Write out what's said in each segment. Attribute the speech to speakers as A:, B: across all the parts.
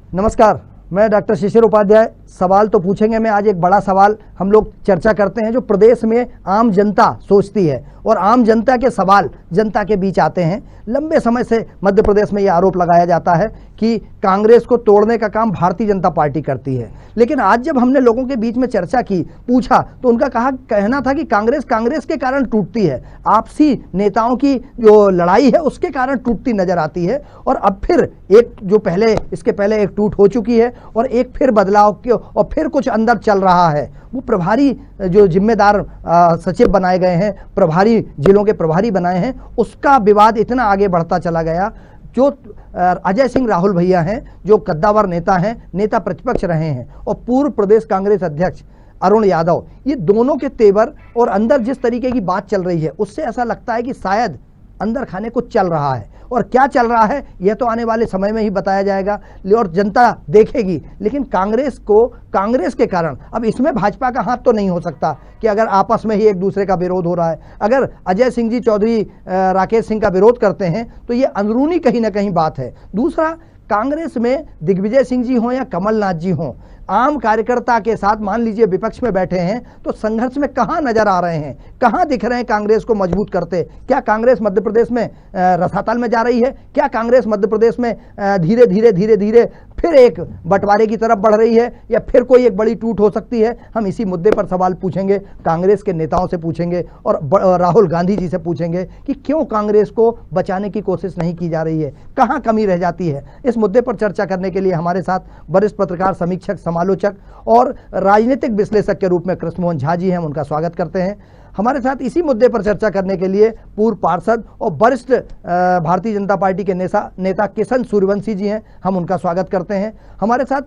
A: नमस्कार, मैं डॉक्टर शिशिर उपाध्याय। सवाल तो पूछेंगे, मैं आज एक बड़ा सवाल हम लोग चर्चा करते हैं जो प्रदेश में आम जनता सोचती है और आम जनता के सवाल जनता के बीच आते हैं। लंबे समय से मध्य प्रदेश में ये आरोप लगाया जाता है कि कांग्रेस को तोड़ने का काम भारतीय जनता पार्टी करती है, लेकिन आज जब हमने लोगों के बीच में चर्चा की, पूछा, तो उनका कहना था कि कांग्रेस के कारण टूटती है, आपसी नेताओं की जो लड़ाई है उसके कारण टूटती नजर आती है। और अब फिर एक जो इसके पहले एक टूट हो चुकी है और एक फिर बदलाव की और फिर कुछ अंदर चल रहा है। वो प्रभारी जो जिम्मेदार सचिव बनाए गए हैं, प्रभारी जिलों के प्रभारी बनाए हैं, उसका विवाद इतना आगे बढ़ता चला गया। जो अजय सिंह राहुल भैया हैं, जो कद्दावर नेता हैं, नेता प्रतिपक्ष रहे हैं, और पूर्व प्रदेश कांग्रेस अध्यक्ष अरुण यादव, ये दोनों के तेवर और अंदर जिस तरीके की बात चल रही है उससे ऐसा लगता है कि शायद अंदर खाने कुछ चल रहा है। और क्या चल रहा है यह तो आने वाले समय में ही बताया जाएगा और जनता देखेगी। लेकिन कांग्रेस के कारण अब इसमें भाजपा का हाथ तो नहीं हो सकता कि अगर आपस में ही एक दूसरे का विरोध हो रहा है, अगर अजय सिंह जी चौधरी राकेश सिंह का विरोध करते हैं तो ये अंदरूनी कहीं ना कहीं बात है। दूसरा, कांग्रेस में दिग्विजय सिंह जी हों या कमलनाथ जी हों, आम कार्यकर्ता के साथ मान लीजिए विपक्ष में बैठे हैं तो संघर्ष में कहां नजर आ रहे हैं, कहां दिख रहे हैं कांग्रेस को मजबूत करते? क्या कांग्रेस मध्य प्रदेश में रसातल में जा रही है? क्या कांग्रेस मध्य प्रदेश में धीरे धीरे फिर एक बंटवारे की तरफ बढ़ रही है, या फिर कोई एक बड़ी टूट हो सकती है? हम इसी मुद्दे पर सवाल पूछेंगे, कांग्रेस के नेताओं से पूछेंगे और राहुल गांधी जी से पूछेंगे कि क्यों कांग्रेस को बचाने की कोशिश नहीं की जा रही है, कहां कमी रह जाती है। इस मुद्दे पर चर्चा करने के लिए हमारे साथ वरिष्ठ पत्रकार, समीक्षक, समालोचक और राजनीतिक विश्लेषक के रूप में कृष्णमोहन झा जी हैं, हम उनका स्वागत करते हैं। हमारे साथ इसी मुद्दे पर चर्चा करने के लिए पूर्व पार्षद और वरिष्ठ भारतीय जनता पार्टी के नेता किशन सूर्यवंशी जी हैं, हम उनका स्वागत करते हैं। हमारे साथ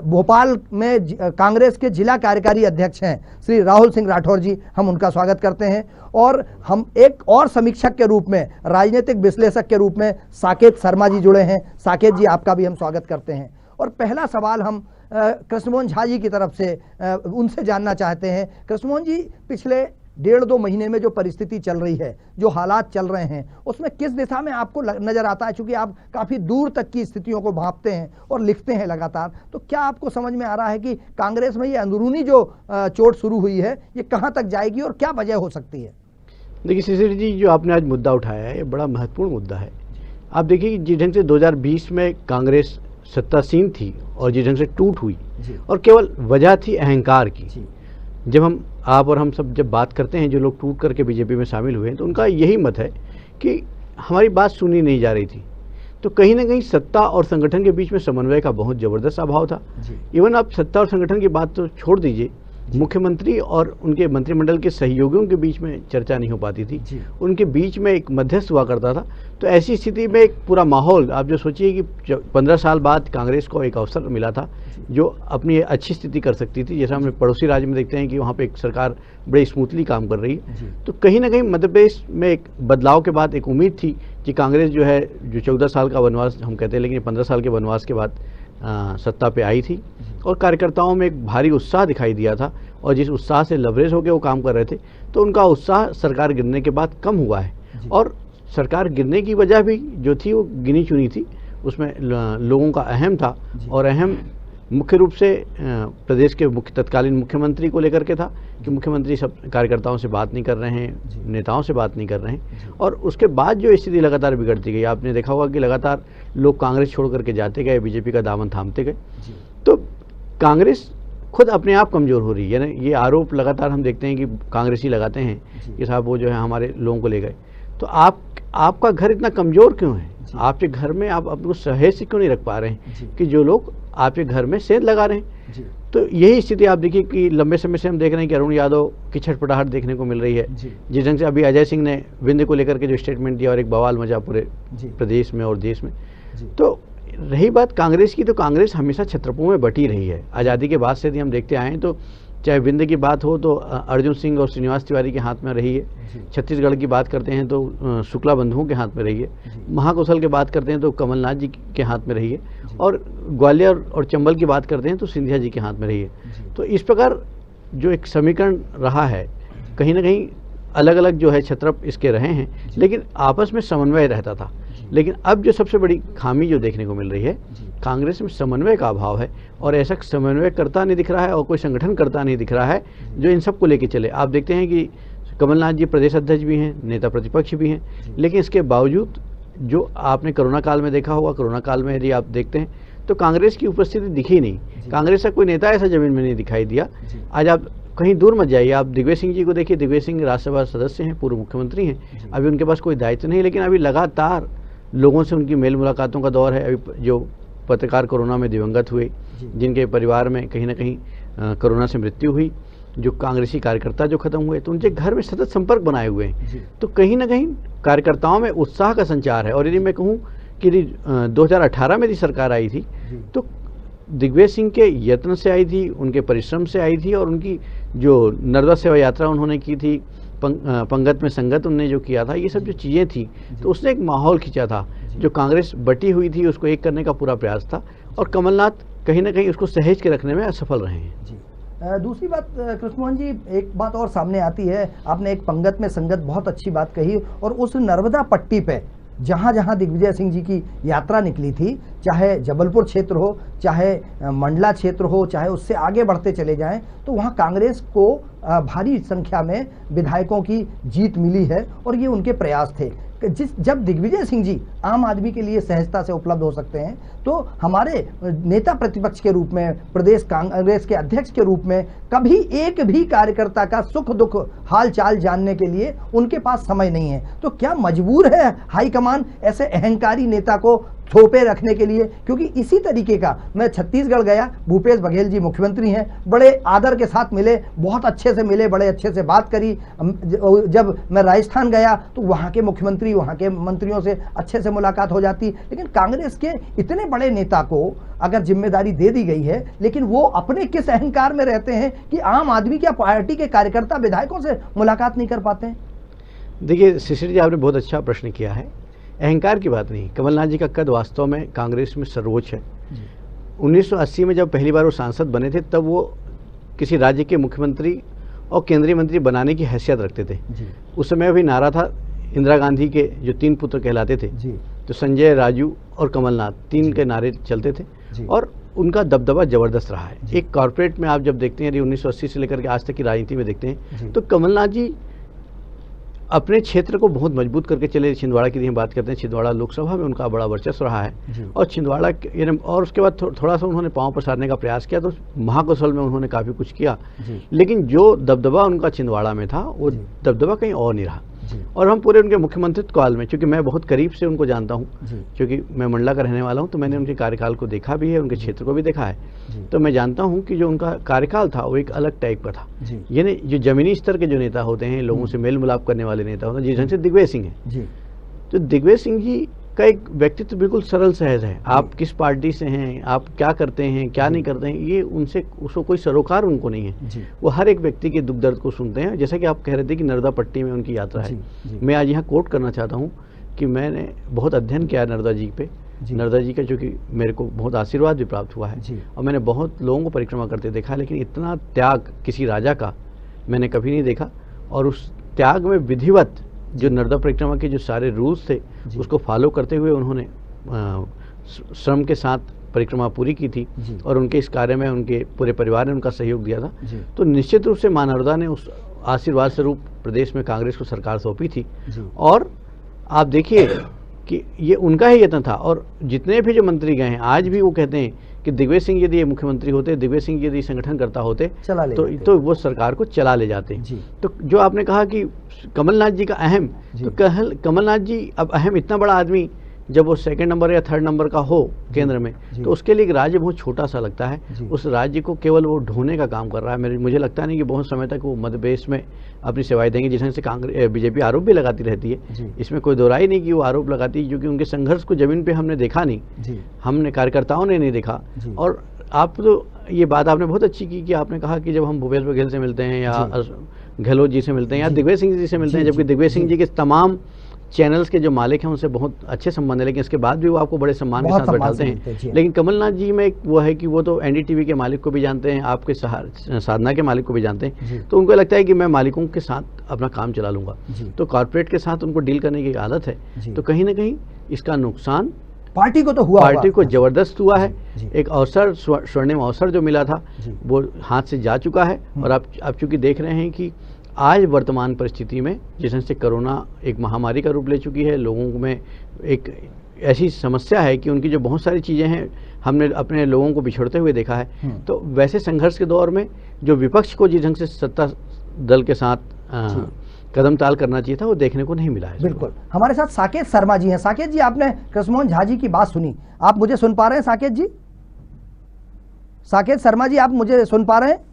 A: भोपाल में कांग्रेस के जिला कार्यकारी अध्यक्ष हैं श्री राहुल सिंह राठौर जी, हम उनका स्वागत करते हैं। और हम एक और समीक्षक के रूप में, राजनीतिक विश्लेषक के रूप में साकेत शर्मा जी जुड़े हैं। साकेत जी, आपका भी हम स्वागत करते हैं। और पहला सवाल हम कृष्णमोहन झा जी की तरफ से उनसे जानना चाहते हैं। कृष्णमोहन जी, पिछले 1.5-2 महीने में जो परिस्थिति चल रही है, जो हालात चल रहे हैं, उसमें किस दिशा में आपको नजर आता है? चूंकि आप काफी दूर तक की स्थितियों को भांपते हैं और लिखते हैं लगातार, तो क्या आपको समझ में आ रहा है कि कांग्रेस में ये अंदरूनी जो चोट शुरू हुई है ये कहां तक जाएगी और क्या वजह हो सकती है?
B: देखिए शिशिर जी, जो आपने आज मुद्दा उठाया है ये बड़ा महत्वपूर्ण मुद्दा है। आप देखिए जिस ढंग से 2020 में कांग्रेस सत्तासीन थी और जिस ढंग से टूट हुई, और केवल वजह थी अहंकार की। जब आप और हम सब जब बात करते हैं, जो लोग टूट करके बीजेपी में शामिल हुए हैं, तो उनका यही मत है कि हमारी बात सुनी नहीं जा रही थी। तो कहीं ना कहीं सत्ता और संगठन के बीच में समन्वय का बहुत जबरदस्त अभाव था। इवन आप सत्ता और संगठन की बात तो छोड़ दीजिए, मुख्यमंत्री और उनके मंत्रिमंडल के सहयोगियों के बीच में चर्चा नहीं हो पाती थी, उनके बीच में एक मध्यस्थ हुआ करता था। तो ऐसी स्थिति में एक पूरा माहौल, आप जो सोचिए कि 15 साल बाद कांग्रेस को एक अवसर मिला था जो अपनी अच्छी स्थिति कर सकती थी। जैसा हम पड़ोसी राज्य में देखते हैं कि वहाँ पे एक सरकार बड़े स्मूथली काम कर रही है। तो कहीं ना कहीं मध्य प्रदेश में एक बदलाव के बाद एक उम्मीद थी कि कांग्रेस जो है, जो 14 साल का वनवास हम कहते हैं, लेकिन 15 साल के वनवास के बाद सत्ता पे आई थी और कार्यकर्ताओं में एक भारी उत्साह दिखाई दिया था, और जिस उत्साह से लवरेज होकर वो काम कर रहे थे, तो उनका उत्साह सरकार गिरने के बाद कम हुआ है। और सरकार गिरने की वजह भी जो थी वो गिनी चुनी थी, उसमें लोगों का अहम था, और अहम मुख्य रूप से प्रदेश के तत्कालीन मुख्यमंत्री को लेकर के था कि मुख्यमंत्री सब कार्यकर्ताओं से बात नहीं कर रहे हैं, नेताओं से बात नहीं कर रहे हैं। और उसके बाद जो स्थिति लगातार बिगड़ती गई, आपने देखा होगा कि लगातार लोग कांग्रेस छोड़ करके जाते गए, बीजेपी का दामन थामते गए। तो कांग्रेस खुद अपने आप कमज़ोर हो रही है। यानी ये आरोप लगातार हम देखते हैं कि कांग्रेसी लगाते हैं कि साहब वो जो है हमारे लोगों को ले गए। तो आपका घर इतना कमज़ोर क्यों है? आपके घर में आप अपने को सहेज से क्यों नहीं रख पा रहे हैं कि जो लोग आपके घर में सेंध लगा रहे हैं? तो यही स्थिति आप देखिए कि लंबे समय से हम देख रहे हैं कि अरुण यादव की छटपटाहट देखने को मिल रही है। जिस ढंग से अभी अजय सिंह ने विंध्य को लेकर के जो स्टेटमेंट दिया और एक बवाल मचा पूरे प्रदेश में और देश में। तो रही बात कांग्रेस की, तो कांग्रेस हमेशा छत्रपों में बटी रही है। आज़ादी के बाद से यदि हम देखते आए हैं तो चाहे विंध्य की बात हो तो अर्जुन सिंह और श्रीनिवास तिवारी के हाथ में रही है, छत्तीसगढ़ की बात करते हैं तो शुक्ला बंधुओं के हाथ में रही है, महाकौशल की बात करते हैं तो कमलनाथ जी के हाथ में रही है, और ग्वालियर और चंबल की बात करते हैं तो सिंधिया जी के हाथ में रही है। तो इस प्रकार जो एक समीकरण रहा है, कहीं ना कहीं अलग अलग जो है छत्रप इसके रहे हैं, लेकिन आपस में समन्वय रहता था। लेकिन अब जो सबसे बड़ी खामी जो देखने को मिल रही है, कांग्रेस में समन्वय का अभाव है और ऐसा समन्वय करता नहीं दिख रहा है और कोई संगठन करता नहीं दिख रहा है जो इन सबको लेके चले। आप देखते हैं कि कमलनाथ जी प्रदेश अध्यक्ष भी हैं, नेता प्रतिपक्ष भी हैं, लेकिन इसके बावजूद जो आपने कोरोना काल में देखा होगा, कोरोना काल में यदि आप देखते हैं तो कांग्रेस की उपस्थिति दिखी नहीं, कांग्रेस का कोई नेता ऐसा जमीन में नहीं दिखाई दिया। आज आप कहीं दूर मत जाइए, आप दिग्विजय सिंह जी को देखिए, दिग्विजय सिंह राज्यसभा सदस्य हैं, पूर्व मुख्यमंत्री हैं, अभी उनके पास कोई दायित्व नहीं, लेकिन अभी लगातार लोगों से उनकी मेल मुलाकातों का दौर है। अभी जो पत्रकार कोरोना में दिवंगत हुए, जिनके परिवार में कहीं ना कहीं कोरोना से मृत्यु हुई, जो कांग्रेसी कार्यकर्ता जो खत्म हुए, तो उनके घर में सतत संपर्क बनाए हुए हैं, तो कहीं ना कहीं कार्यकर्ताओं में उत्साह का संचार है। और यदि मैं कहूँ कि 2018 में यदि सरकार आई थी तो दिग्विजय सिंह के यत्न से आई थी, उनके परिश्रम से आई थी, और उनकी जो नर्मदा सेवा यात्रा उन्होंने की थी, पंगत में संगत उन्होंने जो किया था, ये सब जो चीज़ें थी, तो उसने एक माहौल खींचा था। जो कांग्रेस बटी हुई थी उसको एक करने का पूरा प्रयास था, और कमलनाथ कहीं ना कहीं उसको सहेज के रखने में असफल रहे हैं।
A: दूसरी बात कृष्ण मोहन जी, एक बात और सामने आती है, आपने एक पंगत में संगत बहुत अच्छी बात कही, और उस नर्मदा पट्टी पे जहाँ जहाँ दिग्विजय सिंह जी की यात्रा निकली थी, चाहे जबलपुर क्षेत्र हो, चाहे मंडला क्षेत्र हो, चाहे उससे आगे बढ़ते चले जाएं, तो वहाँ कांग्रेस को भारी संख्या में विधायकों की जीत मिली है, और ये उनके प्रयास थे। जब दिग्विजय सिंह जी आम आदमी के लिए सहजता से उपलब्ध हो सकते हैं, तो हमारे नेता प्रतिपक्ष के रूप में, प्रदेश कांग्रेस के अध्यक्ष के रूप में, कभी एक भी कार्यकर्ता का सुख दुख हाल चाल जानने के लिए उनके पास समय नहीं है। तो क्या मजबूर है हाईकमान ऐसे अहंकारी नेता को थोपे रखने के लिए? क्योंकि इसी तरीके का, मैं छत्तीसगढ़ गया, भूपेश बघेल जी मुख्यमंत्री हैं, बड़े आदर के साथ मिले, बहुत अच्छे से मिले, बड़े अच्छे से बात करी। जब मैं राजस्थान गया तो वहाँ के मुख्यमंत्री, वहाँ के मंत्रियों से अच्छे से मुलाकात हो जाती। लेकिन कांग्रेस के इतने बड़े नेता को अगर जिम्मेदारी दे दी गई है, लेकिन वो अपने किस अहंकार में रहते हैं कि आम आदमी क्या पार्टी के कार्यकर्ता विधायकों से मुलाकात नहीं कर पाते हैं?
B: देखिए शिशिर जी, आपने बहुत अच्छा प्रश्न किया है। अहंकार की बात नहीं, कमलनाथ जी का कद वास्तव में कांग्रेस में सर्वोच्च है। 1980 में जब पहली बार वो सांसद बने थे, तब वो किसी राज्य के मुख्यमंत्री और केंद्रीय मंत्री बनाने की हैसियत रखते थे। उस समय भी नारा था इंदिरा गांधी के जो 3 पुत्र कहलाते थे, तो संजय, राजू और कमलनाथ, 3 के नारे चलते थे, और उनका दबदबा जबरदस्त रहा है। एक कॉर्पोरेट में आप जब देखते हैं, 1980 से लेकर के आज तक की राजनीति में देखते हैं, तो कमलनाथ जी अपने क्षेत्र को बहुत मजबूत करके चले। छिंदवाड़ा की बात करते हैं, छिंदवाड़ा लोकसभा में उनका बड़ा वर्चस्व रहा है, और छिंदवाड़ा और उसके बाद थोड़ा सा उन्होंने पांव पसारने का प्रयास किया, तो महाकौशल में उन्होंने काफ़ी कुछ किया, लेकिन जो दबदबा उनका छिंदवाड़ा में था, वो दबदबा कहीं और नहीं रहा। और हम पूरे उनके मुख्यमंत्रित्व काल में, क्योंकि मैं बहुत करीब से उनको जानता हूँ, क्योंकि मैं मंडला का रहने वाला हूँ, तो मैंने उनके कार्यकाल को देखा भी है, उनके क्षेत्र को भी देखा है, तो मैं जानता हूँ कि जो उनका कार्यकाल था वो एक अलग टाइप का था। यानी जो जमीनी स्तर के जो नेता होते हैं, लोगों से मेल मिलाप करने वाले नेता होते हैं, जिस ढंग से दिग्विजय सिंह है, तो दिग्विजय सिंह जी का एक व्यक्तित्व बिल्कुल सरल सहज है। आप किस पार्टी से हैं, आप क्या करते हैं, क्या नहीं करते हैं, ये उनसे उसको कोई सरोकार उनको नहीं है। वो हर एक व्यक्ति के दुख दर्द को सुनते हैं। जैसा कि आप कह रहे थे कि नर्मदा पट्टी में उनकी यात्रा है, मैं आज यहाँ कोट करना चाहता हूँ कि मैंने बहुत अध्ययन किया नर्मदा जी पे, नर्मदा जी का, जो कि मेरे को बहुत आशीर्वाद भी प्राप्त हुआ है, और मैंने बहुत लोगों को परिक्रमा करते देखा, लेकिन इतना त्याग किसी राजा का मैंने कभी नहीं देखा। और उस त्याग में विधिवत जो नर्मदा परिक्रमा के जो सारे रूल्स थे, उसको फॉलो करते हुए उन्होंने श्रम के साथ परिक्रमा पूरी की थी, और उनके इस कार्य में उनके पूरे परिवार ने उनका सहयोग दिया था। तो निश्चित रूप से मां नर्मदा ने उस आशीर्वाद स्वरूप प्रदेश में कांग्रेस को सरकार सौंपी थी, और आप देखिए कि ये उनका ही यत्न था। और जितने भी जो मंत्री गए हैं, आज भी वो कहते हैं कि दिग्विजय सिंह यदि ये मुख्यमंत्री होते, दिग्विजय सिंह यदि संगठन करता होते, तो वो सरकार को चला ले जाते। तो जो आपने कहा कि कमलनाथ जी का अहम, तो कमलनाथ जी अब अहम, इतना बड़ा आदमी जब वो 2nd नंबर या 3rd नंबर का हो केंद्र में, तो उसके लिए राज्य बहुत छोटा सा लगता है। उस राज्य को केवल वो ढोने का काम कर रहा है। मुझे लगता नहीं कि बहुत समय तक वो मध्य प्रदेश में अपनी सेवाएं देंगे, जिस से कांग्रेस बीजेपी आरोप भी लगाती रहती है। इसमें कोई दो राय नहीं कि वो आरोप लगाती है, क्योंकि उनके संघर्ष को जमीन पे हमने देखा नहीं, हमने कार्यकर्ताओं ने नहीं देखा। और आप तो ये बात आपने बहुत अच्छी की कि आपने कहा कि जब हम भूपेश बघेल से मिलते हैं, या गहलोत जी से मिलते हैं, या दिग्विजय सिंह जी से मिलते हैं, जबकि दिग्विजय सिंह जी के तमाम चैनल्स के जो मालिक हैं उनसे बहुत अच्छे संबंध है, लेकिन इसके बाद भी वो आपको बड़े सम्मान के साथ बैठाते हैं। लेकिन कमलनाथ जी में एक वो है कि वो तो एनडीटीवी के मालिक को भी जानते हैं, आपके साधना के मालिक को भी जानते हैं, तो उनको लगता है कि मैं मालिकों के साथ अपना काम चला लूंगा, तो कॉर्पोरेट के साथ उनको डील करने की आदत है। तो कहीं ना कहीं इसका नुकसान
A: पार्टी को तो हुआ,
B: पार्टी को जबरदस्त हुआ है। एक अवसर, स्वर्णिम अवसर जो मिला था वो हाथ से जा चुका है। और आप चूंकि देख रहे हैं कि आज वर्तमान परिस्थिति में जिस ढंग से कोरोना एक महामारी का रूप ले चुकी है, लोगों में एक ऐसी समस्या है कि उनकी जो बहुत सारी चीज़ें हैं हमने अपने लोगों को बिछड़ते हुए देखा है। तो वैसे संघर्ष के दौर में जो विपक्ष को जिस ढंग से सत्ता दल के साथ कदम ताल करना चाहिए था वो देखने को नहीं मिला है।
A: बिल्कुल। हमारे साथ साकेत शर्मा जी हैं। साकेत जी, आपने कृष्णमोहन झा जी की बात सुनी, आप मुझे सुन पा रहे हैं साकेत जी? साकेत शर्मा जी, आप मुझे सुन पा रहे हैं?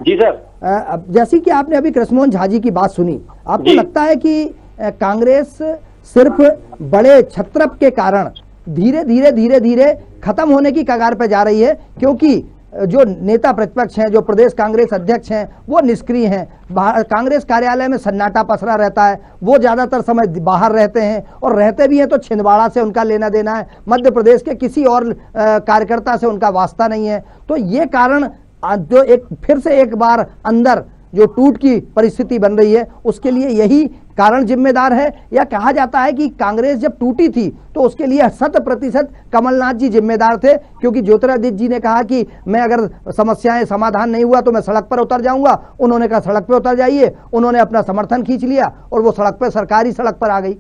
C: जी सर।
A: जैसे कि आपने अभी कृष्णमोहन झा जी की बात सुनी, आपको लगता है कि कांग्रेस सिर्फ बड़े छत्रप के कारण धीरे धीरे धीरे धीरे खत्म होने की कगार पर जा रही है, क्योंकि जो नेता प्रतिपक्ष हैं, जो प्रदेश कांग्रेस अध्यक्ष हैं, वो निष्क्रिय हैं, कांग्रेस कार्यालय में सन्नाटा पसरा रहता है, वो ज्यादातर समय बाहर रहते हैं, और रहते भी हैं तो छिंदवाड़ा से उनका लेना देना है, मध्य प्रदेश के किसी और कार्यकर्ता से उनका वास्ता नहीं है। तो ये कारण जो एक फिर से एक बार अंदर जो टूट की परिस्थिति बन रही है, उसके लिए यही कारण जिम्मेदार है, या कहा जाता है कि कांग्रेस जब टूटी थी तो उसके लिए 100% कमलनाथ जी जिम्मेदार थे, क्योंकि ज्योतिरादित्य जी ने कहा कि मैं अगर समस्याएं समाधान नहीं हुआ तो मैं सड़क पर उतर जाऊंगा, उन्होंने कहा सड़क पर उतर जाइए, उन्होंने अपना समर्थन खींच लिया और वो सड़क पर, सरकारी सड़क पर आ गई।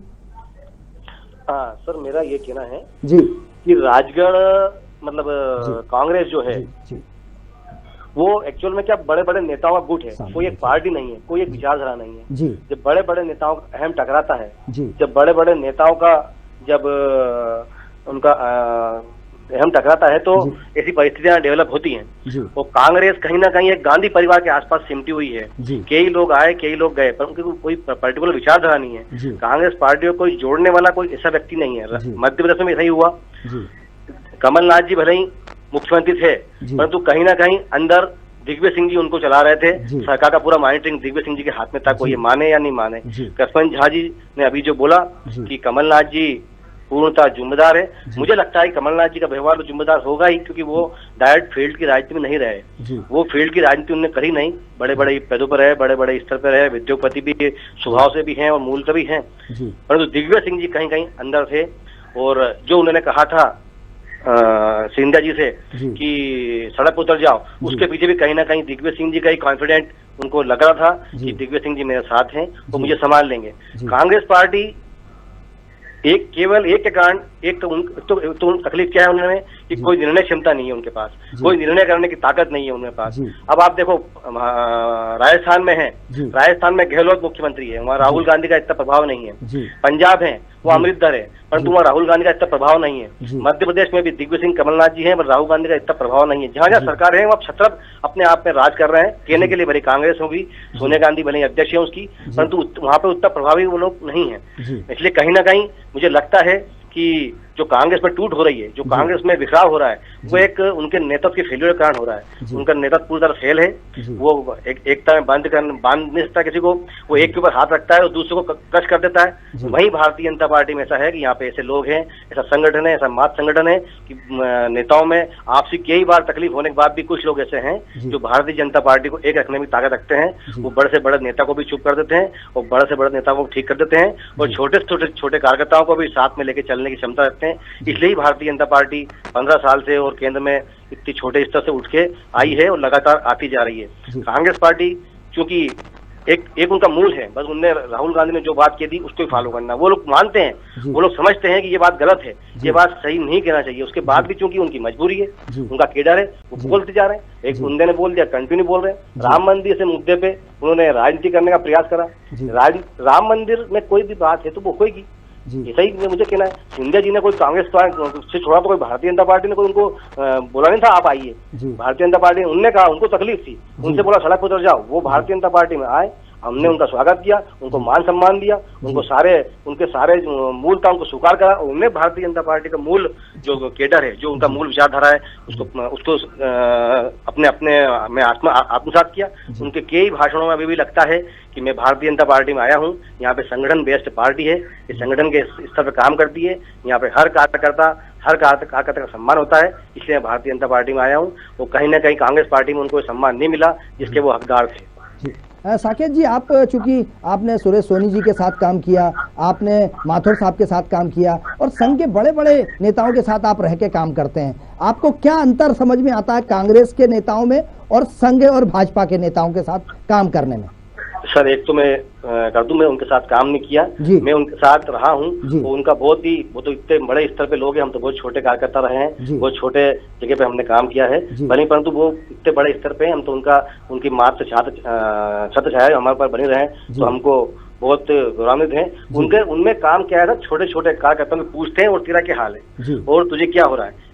C: हाँ सर, मेरा ये कहना है
A: जी
C: कि राजगढ़ मतलब कांग्रेस जो है
A: जी,
C: वो एक्चुअल में क्या बड़े बड़े नेताओं का गुट है, कोई एक पार्टी नहीं है, कोई एक विचारधारा नहीं है
A: जी।
C: जब बड़े बड़े नेताओं का अहम टकराता है
A: जी,
C: जब बड़े बड़े नेताओं का जब उनका अहम टकराता है तो ऐसी परिस्थितियां डेवलप होती हैं। वो कांग्रेस कहीं ना कहीं एक गांधी परिवार के आसपास सिमटी हुई है, कई लोग आए कई लोग गए, पर उनकी कोई पर्टिकुलर विचारधारा नहीं है। कांग्रेस पार्टी को कोई जोड़ने वाला कोई ऐसा व्यक्ति नहीं है। मध्य प्रदेश में ऐसा ही हुआ। कमलनाथ जी भले ही मुख्यमंत्री थे, परंतु कहीं ना कहीं अंदर दिग्विजय सिंह जी उनको चला रहे थे। सरकार का पूरा मॉनिटरिंग दिग्विजय सिंह जी के हाथ में था, कोई ये माने या नहीं माने। कृष्णमोहन झा जी ने अभी जो बोला कि कमलनाथ जी पूर्णतः जिम्मेदार है, मुझे लगता है कमलनाथ जी का व्यवहार तो जिम्मेदार होगा ही, क्योंकि वो डायरेक्ट फील्ड की राजनीति में नहीं रहे। वो फील्ड की राजनीति उन्होंने करी नहीं, बड़े बड़े पदों पर है, बड़े बड़े स्तर पर है, उद्योगपति भी स्वभाव से भी हैं और मूल से भी हैं, परंतु दिग्विजय सिंह जी कहीं कहीं अंदर थे। और जो उन्होंने कहा था सिंधिया जी से कि सड़क पर उतर जाओ, उसके पीछे भी कहीं ना कहीं दिग्विजय सिंह जी का ही कॉन्फिडेंट उनको लग रहा था कि दिग्विजय सिंह जी मेरे साथ हैं, वो मुझे संभाल लेंगे। कांग्रेस पार्टी केवल एक के कारण एक तो तकलीफ क्या है उन्होंने कि कोई निर्णय क्षमता नहीं है उनके पास, कोई निर्णय करने की ताकत नहीं है उनके पास। अब आप देखो राजस्थान में है, राजस्थान में गहलोत मुख्यमंत्री है, वहाँ राहुल गांधी का इतना प्रभाव नहीं है। पंजाब है, वो अमृतसर है, परंतु वहाँ राहुल गांधी का इतना प्रभाव नहीं है। मध्य प्रदेश में भी दिग्विजय सिंह कमलनाथ जी हैं, पर राहुल गांधी का इतना प्रभाव नहीं है। जहाँ जहाँ सरकार है वहाँ छत्रप अपने आप में राज कर रहे हैं। कहने के लिए भले कांग्रेस होगी, सोनिया गांधी भले अध्यक्ष है उसकी, परंतु वहाँ पे उतना प्रभावी वो लोग नहीं है। इसलिए कहीं ना कहीं मुझे लगता है कि जो कांग्रेस में टूट हो रही है, जो कांग्रेस में बिखराव हो रहा है, वो एक उनके नेतृत्व के फेलियर के कारण हो रहा है। उनका नेतृत्व पूरी तरह फेल है। वो एकता में बांध नहीं सकता किसी को, वो एक के ऊपर हाथ रखता है और दूसरे को क्रश कर देता है। वहीं भारतीय जनता पार्टी में ऐसा है कि यहाँ पे ऐसे लोग हैं, ऐसा संगठन है, ऐसा मात संगठन है कि नेताओं में आपसी कई बार तकलीफ होने के बाद भी कुछ लोग ऐसे हैं जो भारतीय जनता पार्टी को एक रखने में ताकत रखते हैं। वो बड़े से बड़े नेता को भी चुप कर देते हैं और बड़े से बड़े नेताओं को ठीक कर देते हैं और छोटे छोटे कार्यकर्ताओं को भी साथ में लेकर चलने की क्षमता रखते हैं। इसलिए भारतीय जनता पार्टी 15 साल से और केंद्र में इतनी छोटे स्तर से उठ के आई है और लगातार आती जा रही है। कांग्रेस पार्टी चूंकि एक उनका मूल है, बस उनने राहुल गांधी ने जो बात कह दी उसको ही फॉलो करना। वो लोग मानते हैं, वो लोग समझते हैं कि ये बात गलत है, ये बात सही नहीं कहना चाहिए। उसके बाद भी चूंकि उनकी मजबूरी है, उनका केडर है, वो बोलते जा रहे हैं। एक बंदे ने बोल दिया, कंटिन्यू बोल रहे हैं। राम मंदिर से मुद्दे पे उन्होंने राजनीति करने का प्रयास करा। राम मंदिर में कोई भी बात है तो वो होगी, ऐसा ही मुझे कहना है। सिंधिया जी ने कोई कांग्रेस से छोड़ा तो कोई भारतीय जनता पार्टी ने कोई उनको बोला नहीं था आप आइए। भारतीय जनता पार्टी उनने कहा, उनको तकलीफ थी, उनसे बोला सड़क पर उतर जाओ, वो भारतीय जनता पार्टी में आए। हमने उनका स्वागत किया, उनको मान सम्मान दिया, उनको उनके सारे मूलताओं को स्वीकार करा। उन्हें भारतीय जनता पार्टी का मूल जो केडर है, जो उनका मूल विचारधारा है, उसको अपने में आत्मसात किया। उनके कई भाषणों में अभी भी लगता है कि मैं भारतीय जनता पार्टी में आया हूँ, यहाँ पे संगठन बेस्ड पार्टी है, ये संगठन के स्तर पर काम करती है, यहाँ पे हर कार्यकर्ता का सम्मान होता है, इसलिए मैं भारतीय जनता पार्टी में आया हूँ। वो कहीं ना कहीं कांग्रेस पार्टी में उनको सम्मान नहीं मिला जिसके वो हकदार थे।
A: साकेत जी, आप चूंकि आपने सुरेश सोनी जी के साथ काम किया, आपने माथुर साहब के साथ काम किया और संघ के बड़े बड़े नेताओं के साथ आप रह के काम करते हैं, आपको क्या अंतर समझ में आता है कांग्रेस के नेताओं में और संघ और भाजपा के नेताओं के साथ काम करने में?
C: सर, एक तो मैं कर दूं, मैं उनके साथ काम नहीं किया, मैं उनके साथ रहा हूं। वो उनका वो तो इतने बड़े स्तर पे लोग हैं, हम तो बहुत छोटे कार्यकर्ता रहे हैं, बहुत छोटे जगह पे हमने काम किया है, परंतु वो इतने बड़े स्तर पे हम तो उनकी मात्र छत्र छाया हमारे पर बनी रहे, तो हमको बहुत गौरवान्वित हैं। उनमें काम क्या है था, छोटे छोटे कार्यकर्ताओं में पूछते हैं और तेरा क्या हाल है और तुझे क्या हो रहा है,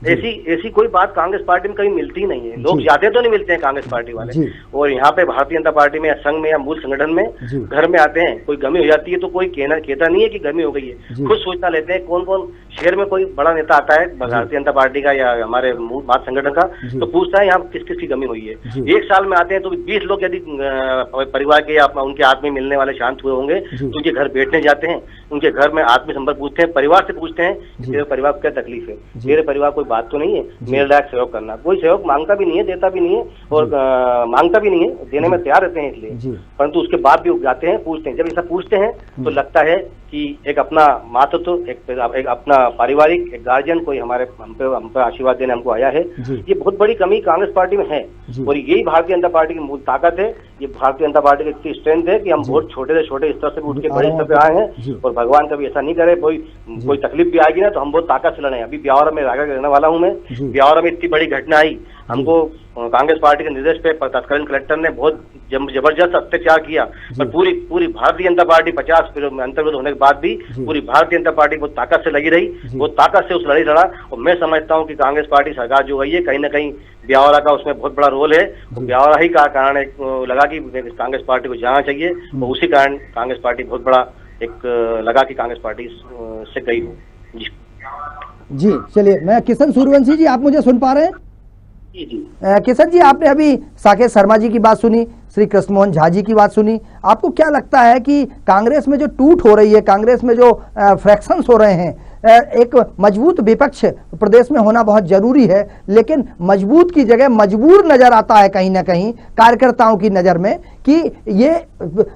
C: ऐसी कोई बात कांग्रेस पार्टी में कभी मिलती ही नहीं है। लोग जाते तो नहीं मिलते हैं कांग्रेस पार्टी वाले, और यहाँ पे भारतीय जनता पार्टी में या संघ में या मूल संगठन में घर में आते हैं, कोई गमी हो जाती है तो कोई कहता नहीं है कि गमी हो गई है, खुद सोचना लेते हैं। कौन कौन शहर में कोई बड़ा नेता आता है भारतीय जनता पार्टी का या हमारे मूल संगठन का, तो पूछता है यहाँ किस किस की कमी हुई है। एक साल में आते हैं तो 20 लोग यदि परिवार के या उनके आत्मीय मिलने वाले शांत हुए होंगे तो उनके घर बैठने जाते हैं, उनके घर में आत्मीय संपर्क पूछते हैं, परिवार से पूछते हैं तेरे परिवार को क्या तकलीफ है, तेरे परिवार कोई बात तो नहीं है, मेरे लायक सहयोग करना। कोई सहयोग मांगता भी नहीं है, देता भी नहीं है और मांगता भी नहीं है, देने में तैयार रहते हैं इसलिए, परंतु उसके बाद भी जाते हैं, पूछते हैं। जब ऐसा पूछते हैं तो लगता है कि एक अपना मातृत्व, एक अपना पारिवारिक एक गार्जियन कोई हम पे आशीर्वाद देने हमको आया है। ये बहुत बड़ी कमी कांग्रेस पार्टी में है और यही भारतीय जनता पार्टी की मूल ताकत है। ये भारतीय जनता पार्टी की इतनी स्ट्रेंथ है कि हम बहुत छोटे से छोटे स्तर से उठ के बड़े स्तर पे आए हैं और भगवान कभी ऐसा नहीं करे, कोई तकलीफ भी आएगी ना तो हम बहुत ताकत से लड़े। अभी ब्यावरा में रायगढ़ रहने वाला हूँ मैं, ब्यावरा में इतनी बड़ी घटना आई, हमको कांग्रेस पार्टी के निर्देश पे तत्कालीन कलेक्टर ने बहुत जबरदस्त अत्याचार किया, पर पूरी भारतीय जनता पार्टी 50 अंतर्गत होने के बाद भी पूरी भारतीय जनता पार्टी बहुत ताकत से लगी रही, बहुत ताकत से उस लड़ाई लड़ा। और मैं समझता हूं कि कांग्रेस पार्टी सरकार जो है ये कहीं ना कहीं ब्यावरा का उसमें बहुत बड़ा रोल है। ब्यावरा ही का कारण लगा कि कांग्रेस पार्टी को जाना चाहिए और उसी कारण कांग्रेस पार्टी बहुत बड़ा एक लगा कि कांग्रेस पार्टी से गई हो।
A: जी चलिए, मैं किशन सूर्यवंशी जी, आप मुझे सुन पा रहे हैं? किशन जी, आपने अभी साकेत शर्मा जी की बात सुनी, श्री कृष्ण मोहन झा जी की बात सुनी, आपको क्या लगता है कि कांग्रेस में जो टूट हो रही है, कांग्रेस में जो फ्रैक्शंस हो रहे हैं, एक मजबूत विपक्ष प्रदेश में होना बहुत जरूरी है, लेकिन मजबूत की जगह मजबूर नजर आता है कहीं ना कहीं कार्यकर्ताओं की नजर में कि ये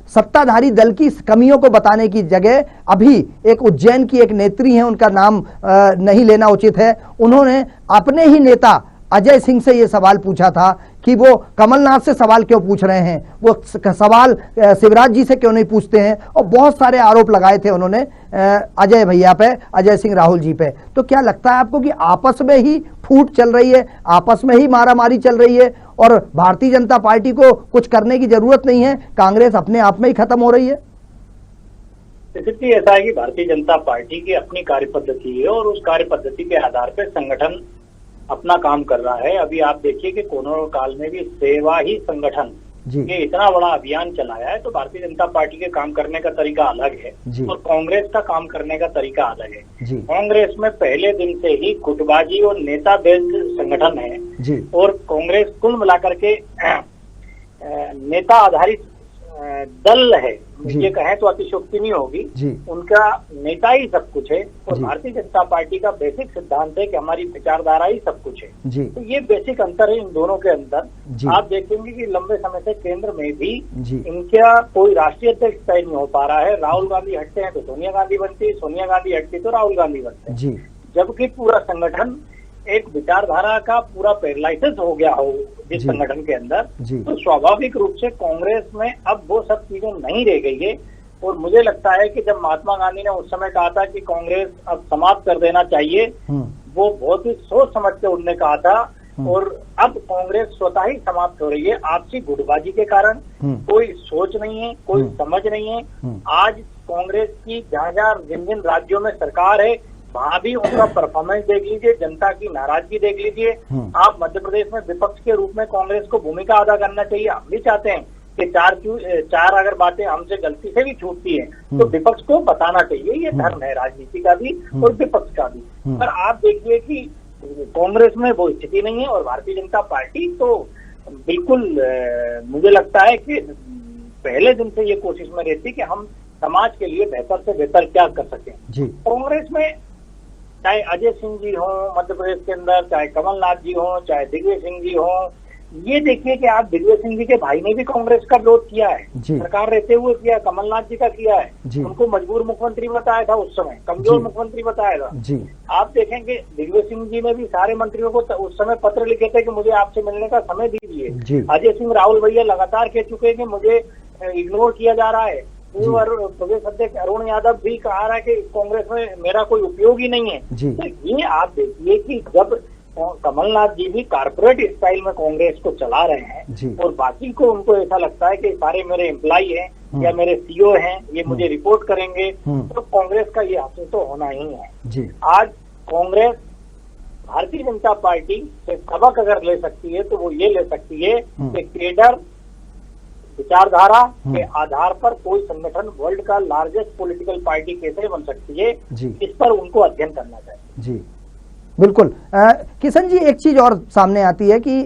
A: सत्ताधारी दल की कमियों को बताने की जगह अभी एक उज्जैन की एक नेत्री हैं, उनका नाम नहीं लेना उचित है, उन्होंने अपने ही नेता अजय सिंह से ये सवाल पूछा था कि वो कमलनाथ से सवाल क्यों पूछ रहे हैं, वो सवाल शिवराज जी से क्यों नहीं पूछते हैं, और बहुत सारे आरोप लगाए थे उन्होंने अजय भैया पे, अजय सिंह राहुल जी पे। तो क्या लगता है आपको कि आपस में ही फूट चल रही है, आपस में ही मारामारी चल रही है और भारतीय जनता पार्टी को कुछ करने की जरूरत नहीं है, कांग्रेस अपने आप में ही खत्म हो रही है?
D: स्थिति ऐसा है कि भारतीय जनता पार्टी की अपनी कार्य पद्धति है और उस कार्य पद्धति के आधार पर संगठन अपना काम कर रहा है। अभी आप देखिए कि कोरोना काल में भी सेवा ही संगठन ये इतना बड़ा अभियान चलाया है, तो भारतीय जनता पार्टी के काम करने का तरीका अलग है और कांग्रेस का काम करने का तरीका अलग है। कांग्रेस में पहले दिन से ही गुटबाजी और नेता बेस्ड संगठन है और कांग्रेस कुल मिलाकर के नेता आधारित दल है, ये कहें तो अतिशयोक्ति नहीं होगी, उनका नेता ही सब कुछ है और भारतीय जनता पार्टी का बेसिक सिद्धांत है कि हमारी विचारधारा ही सब कुछ है। तो ये बेसिक अंतर है इन दोनों के अंदर। आप देखेंगे कि लंबे समय से केंद्र में भी इनका कोई राष्ट्रीय अध्यक्ष तय नहीं हो पा रहा है। राहुल गांधी हटते हैं तो सोनिया गांधी बनती है, सोनिया गांधी हटती तो राहुल गांधी बनते हैं, जबकि पूरा संगठन एक विचारधारा का पूरा पैरालाइसिस हो गया हो जिस संगठन के अंदर, तो स्वाभाविक रूप से कांग्रेस में अब वो सब चीजें नहीं रह गई है। और मुझे लगता है कि जब महात्मा गांधी ने उस समय कहा था कि कांग्रेस अब समाप्त कर देना चाहिए, वो बहुत ही सोच समझ के उन्होंने कहा था और अब कांग्रेस स्वतः ही समाप्त हो रही है आपसी गुटबाजी के कारण। कोई सोच नहीं है, कोई समझ नहीं है। आज कांग्रेस की जहां जिन जिन राज्यों में सरकार है वहां भी उनका परफॉर्मेंस देख लीजिए, जनता की नाराजगी देख लीजिए। आप मध्य प्रदेश में विपक्ष के रूप में कांग्रेस को भूमिका अदा करना चाहिए, हम भी चाहते हैं कि चार अगर बातें हमसे गलती से भी छूटती हैं तो विपक्ष को बताना चाहिए, ये धर्म है राजनीति का भी और विपक्ष का भी। पर आप देखिए कि कांग्रेस में वो स्थिति नहीं है और भारतीय जनता पार्टी तो बिल्कुल मुझे लगता है कि पहले दिन से ये कोशिश में रहती कि हम समाज के लिए बेहतर से बेहतर क्या कर सकें। कांग्रेस में चाहे अजय सिंह जी हो मध्य प्रदेश के अंदर, चाहे कमलनाथ जी हो, चाहे दिग्विजय सिंह जी हो, ये देखिए कि आप दिग्विजय सिंह जी के भाई ने भी कांग्रेस का विरोध किया है, सरकार रहते हुए किया, कमलनाथ जी का किया है, उनको मजबूर मुख्यमंत्री बताया था, उस समय कमजोर मुख्यमंत्री बताया था। आप देखेंगे दिग्विजय सिंह जी ने भी सारे मंत्रियों को उस समय पत्र लिखे थे कि मुझे आपसे मिलने का समय दीजिए। अजय सिंह राहुल भैया लगातार कह चुके हैं कि मुझे इग्नोर किया जा रहा है। प्रदेश अध्यक्ष अरुण यादव भी कहा रहा है कि कांग्रेस में मेरा कोई उपयोग ही नहीं है। तो ये आप देखिए कि जब कमलनाथ जी भी कारपोरेट स्टाइल में कांग्रेस को चला रहे हैं और बाकी को उनको ऐसा लगता है कि सारे मेरे एम्प्लॉई हैं या मेरे सीईओ हैं, ये मुझे रिपोर्ट करेंगे, तो कांग्रेस का ये हासिल तो होना ही है। आज कांग्रेस भारतीय जनता पार्टी से सबक अगर ले सकती है तो वो ये ले सकती है कि केडर विचारधारा के आधार पर कोई संगठन वर्ल्ड का लार्जेस्ट पॉलिटिकल पार्टी कैसे बन सकती है, इस पर उनको अध्ययन करना चाहिए।
A: बिल्कुल। किशन जी, एक चीज और सामने आती है कि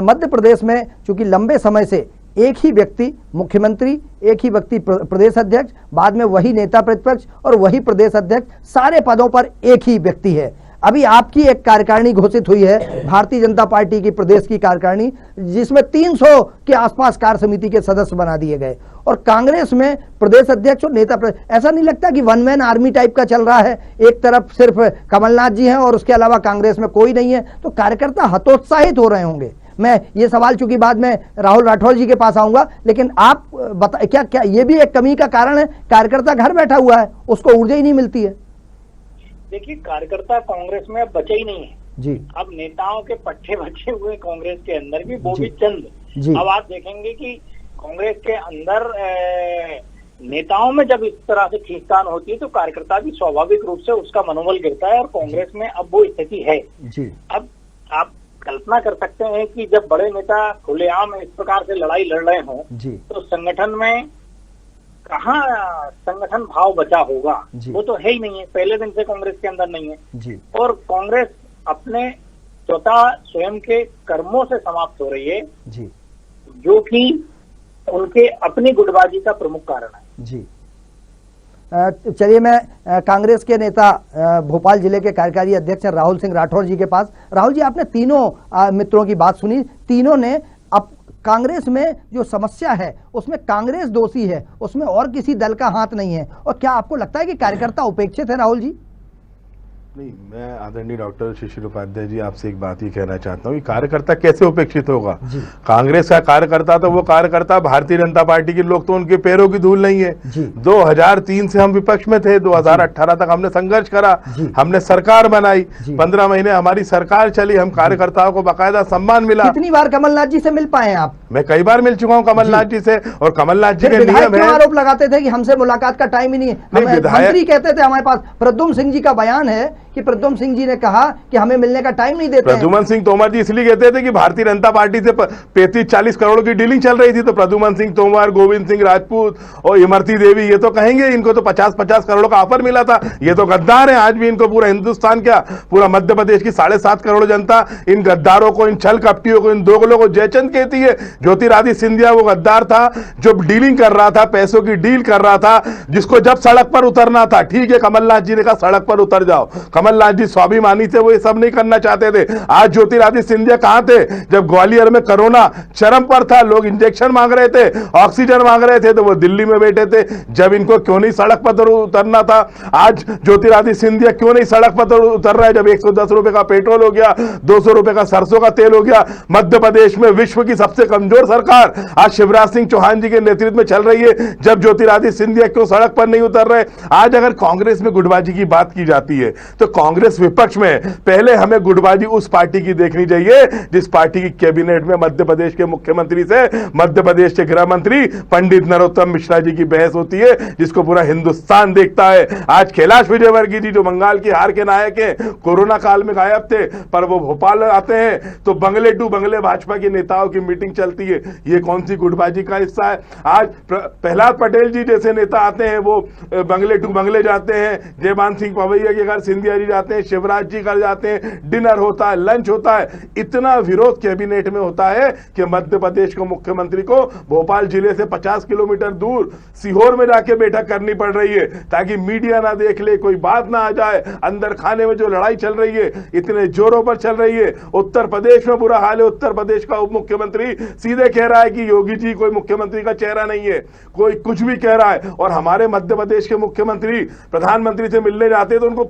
A: मध्य प्रदेश में चूंकि लंबे समय से एक ही व्यक्ति मुख्यमंत्री, एक ही व्यक्ति प्रदेश अध्यक्ष, बाद में वही नेता प्रतिपक्ष और वही प्रदेश अध्यक्ष, सारे पदों पर एक ही व्यक्ति है। अभी आपकी एक कार्यकारिणी घोषित हुई है भारतीय जनता पार्टी की प्रदेश की कार्यकारिणी, जिसमें 300 के आसपास कार्य समिति के सदस्य बना दिए गए, और कांग्रेस में प्रदेश अध्यक्ष और नेता ऐसा नहीं लगता कि वन मैन आर्मी टाइप का चल रहा है, एक तरफ सिर्फ कमलनाथ जी हैं और उसके अलावा कांग्रेस में कोई नहीं है, तो कार्यकर्ता हतोत्साहित हो रहे होंगे। मैं ये सवाल चूंकि बाद में राहुल राठौर जी के पास आऊंगा, लेकिन आप बता क्या ये भी एक कमी का कारण है? कार्यकर्ता घर बैठा हुआ है, उसको ऊर्जा ही नहीं मिलती है।
D: देखिए, कार्यकर्ता कांग्रेस में अब बचे ही नहीं है जी। अब नेताओं के पट्टे बचे हुए कांग्रेस के अंदर भी, वो भी चंद। अब आप देखेंगे कि कांग्रेस के अंदर नेताओं में जब इस तरह से खींचतान होती है तो कार्यकर्ता भी स्वाभाविक रूप से उसका मनोबल गिरता है, और कांग्रेस में अब वो स्थिति है जी। अब आप कल्पना कर सकते हैं कि जब बड़े नेता खुलेआम इस प्रकार से लड़ाई लड़ रहे हों तो संगठन में कहाँ संगठन भाव बचा होगा? वो तो है ही नहीं है, पहले दिन से कांग्रेस के अंदर नहीं है जी। और कांग्रेस अपने स्वयं के कर्मों से समाप्त हो रही है जी, जो कि उनके अपनी गुटबाजी का प्रमुख कारण है जी।
A: चलिए, मैं कांग्रेस के नेता भोपाल जिले के कार्यकारी अध्यक्ष राहुल सिंह राठौर जी के पास। राहुल जी, आपने तीनों मित्रों की बात सुनी, तीनों ने अब कांग्रेस में जो समस्या है उसमें कांग्रेस दोषी है, उसमें और किसी दल का हाथ नहीं है। और क्या आपको लगता है कि कार्यकर्ता उपेक्षित है? राहुल जी,
E: नहीं, मैं आदरणीय डॉक्टर शिशिर उपाध्याय जी आपसे एक बात ही कहना चाहता हूँ कि कार्यकर्ता कैसे उपेक्षित होगा? कांग्रेस का कार्यकर्ता तो वो कार्यकर्ता भारतीय जनता पार्टी के लोग तो उनके पैरों की धूल नहीं है। 2003 से हम विपक्ष में थे, 2018 तक हमने संघर्ष करा, हमने सरकार बनाई, 15 महीने हमारी सरकार चली, हम कार्यकर्ताओं को बाकायदा सम्मान मिला।
A: कितनी बार कमलनाथ जी से मिल पाए आप?
E: मैं कई बार मिल चुका हूँ कमलनाथ जी से, और कमलनाथ जी के नियम है।
A: आरोप लगाते थे कि हमसे मुलाकात का टाइम ही नहीं है, मंत्री कहते थे हमारे पास। प्रद्युम्न सिंह जी का बयान है कि प्रद्युम्न सिंह जी ने कहा कि हमें मिलने का टाइम नहीं देते।
E: प्रद्युम्न सिंह तोमर जी इसलिए कहते थे कि भारतीय जनता पार्टी से 35-40 करोड़ की डीलिंग चल रही थी, तो प्रद्युम्न सिंह तोमर, गोविंद सिंह राजपूत और इमरती देवी ये तो कहेंगे इनको तो 50-50 करोड़ का ऑफर मिला था, ये तो गद्दार है। आज भी इनको पूरा हिंदुस्तान क्या पूरा मध्य प्रदेश की 7.5 करोड़ जनता इन गद्दारों को, इन छल कपटियों को, इन दोगलों को जयचंद कहती है। ज्योतिरादित्य सिंधिया वो गद्दार था जो डीलिंग कर रहा था, पैसों की डील कर रहा था, जिसको जब सड़क पर उतरना था, ठीक है कमलनाथ जी ने कहा सड़क पर उतर जाओ, कमलनाथ जी स्वाभिमानी थे, वो ये सब नहीं करना चाहते थे। आज ज्योतिरादित्य सिंधिया कहां थे जब ग्वालियर में कोरोना चरम पर था, लोग इंजेक्शन मांग रहे थे, ऑक्सीजन मांग रहे थे, तो वो दिल्ली में बैठे थे। जब इनको क्यों नहीं सड़क पर उतरना था? आज ज्योतिरादित्य सिंधिया क्यों नहीं सड़क पर उतर रहा है जब 110 रुपए का पेट्रोल हो गया, 200 रुपए का सरसों का तेल हो गया? मध्य प्रदेश में विश्व की सबसे कमजोर सरकार आज शिवराज सिंह चौहान जी के नेतृत्व में चल रही है, जब ज्योतिरादित्य सिंधिया क्यों सड़क पर नहीं उतर रहे? आज अगर कांग्रेस में गुटबाजी की बात की जाती है तो कांग्रेस विपक्ष में, पहले हमें गुटबाजी उस पार्टी की देखनी चाहिए जिस पार्टी की कैबिनेट में मध्य प्रदेश के मुख्यमंत्री से मध्य प्रदेश के गृह मंत्री पंडित नरोत्तम मिश्रा जी की बहस होती है, जिसको पूरा हिंदुस्तान देखता है। आज कैलाश विजयवर्गीय जी जो बंगाल की हार के नायक हैं, कोरोना काल में गायब थे, पर वो भोपाल आते हैं तो बंगले टू बंगले भाजपा के नेताओं की मीटिंग चलती है। ये कौन सी गुटबाजी का हिस्सा है? आज प्रहलाद पटेल जी जैसे नेता आते हैं, वो बंगले टू बंगले जाते हैं, जयमान सिंह पवैया के घर सिंधिया जी जाते हैं, शिवराज जी घर जाते हैं, डिनर होता है, लंच होता है। इतना विरोध कैबिनेट में होता है कि मध्य प्रदेश के मुख्यमंत्री को भोपाल जिले से 50 किलोमीटर दूर सीहोर में जाके बैठक करनी पड़ रही है, ताकि मीडिया ना देख ले, कोई बात ना आ जाए। अंदर खाने में जो लड़ाई चल रही है इतने जोरों पर चल रही है। उत्तर प्रदेश में बुरा हाल है। उत्तर प्रदेश का उप मुख्यमंत्री सीधे कह रहा है कि योगी जी कोई मुख्यमंत्री का चेहरा नहीं है, कोई कुछ भी कह रहा है। और हमारे मध्य प्रदेश के मुख्यमंत्री प्रधानमंत्री से मिलने जाते हैं तो उनको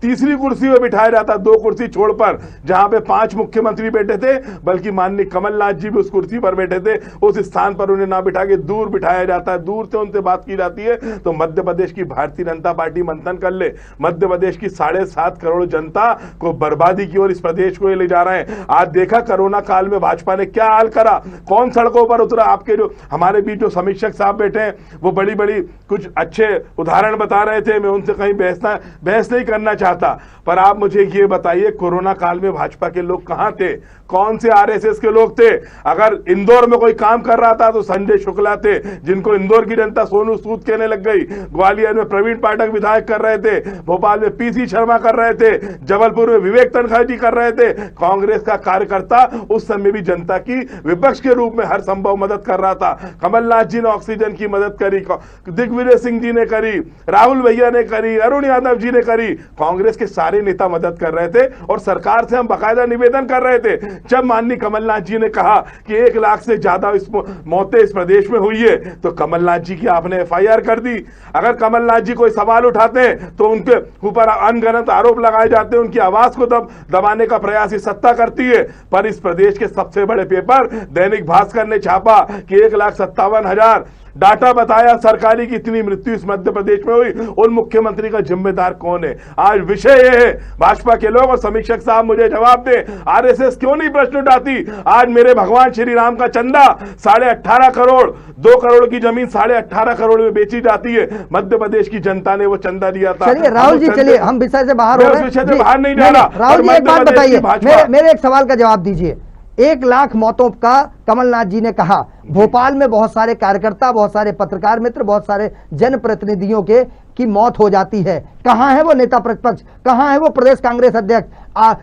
E: तीसरी कुर्सी पर बिठाया जाता, 2 कुर्सी छोड़कर। जहां पे 5 मुख्यमंत्री बैठे थे, बल्कि माननीय कमलनाथ जी भी उस कुर्सी पर बैठे थे, उस स्थान पर उन्हें ना बिठा के दूर बिठाया जाता है, दूर से उनसे बात की जाती है। तो मध्य प्रदेश की भारतीय जनता पार्टी मंथन कर ले, मध्य प्रदेश की 7.5 करोड़ जनता को बर्बादी की ओर इस प्रदेश को ले जा रहे हैं। आज देखा कोरोना काल में भाजपा ने क्या हाल करा, कौन सड़कों पर उतरा। आपके जो हमारे बीच जो समीक्षक साहब बैठे हैं, वो बड़ी बड़ी कुछ अच्छे उदाहरण बता रहे थे, मैं उनसे कहीं बहस नहीं करना चाहता, पर आप मुझे ये बताइए कोरोना काल में भाजपा के लोग कहां थे? कौन से आरएसएस के लोग थे? अगर इंदौर में कोई काम कर रहा था तो संजय शुक्ला थे, जिनको इंदौर की जनता सोनू सूद कहने लग गई। ग्वालियर में प्रवीण पाठक विधायक कर रहे थे, भोपाल में पीसी शर्मा कर रहे थे, जबलपुर में विवेक तनखा जी कर रहे थे। कांग्रेस का कार्यकर्ता उस समय भी जनता की विपक्ष के रूप में हर संभव मदद कर रहा था। कमलनाथ जी ने ऑक्सीजन की मदद करी, दिग्विजय सिंह जी ने करी, राहुल भैया ने करी, अरुण यादव जी ने करी। कांग्रेस के सारे नेता मदद कर रहे थे और सरकार से हम बाकायदा निवेदन कर रहे थे। जब माननीय कमलनाथ जी ने कहा कि 1 लाख से ज्यादा मौतें इस प्रदेश में हुई है, तो कमलनाथ जी की आपने एफआईआर कर दी। अगर कमलनाथ जी कोई सवाल उठाते हैं तो उनके ऊपर अनगनत आरोप लगाए जाते हैं, उनकी आवाज को दबाने का प्रयास इस सत्ता करती है। पर इस प्रदेश के सबसे बड़े पेपर दैनिक भास्कर ने छापा कि 1,57,000 डाटा बताया सरकारी की इतनी मृत्यु इस मध्य प्रदेश में हुई। उन मुख्यमंत्री का जिम्मेदार कौन है? आज विषय यह है, भाजपा के लोग और समीक्षक साहब मुझे जवाब दें, आरएसएस क्यों नहीं प्रश्न उठाती? आज मेरे भगवान श्री राम का चंदा 18.5 करोड़, 2 करोड़ की जमीन 18.5 करोड़ में बेची जाती है। मध्य प्रदेश की जनता ने वो चंदा दिया था।
A: चलिए राहुल जी, चलिए हम विषय से बाहर हो रहे हैं।
E: विषय से बाहर नहीं जा रहा।
A: राहुल जी एक बात बताइए, मेरे एक सवाल का जवाब दीजिए। 1 लाख मौतों का कमलनाथ जी ने कहा, भोपाल में बहुत सारे कार्यकर्ता, बहुत सारे पत्रकार मित्र, बहुत सारे जनप्रतिनिधियों की मौत हो जाती है। कहां है वो नेता प्रतिपक्ष? कहां है वो प्रदेश कांग्रेस अध्यक्ष?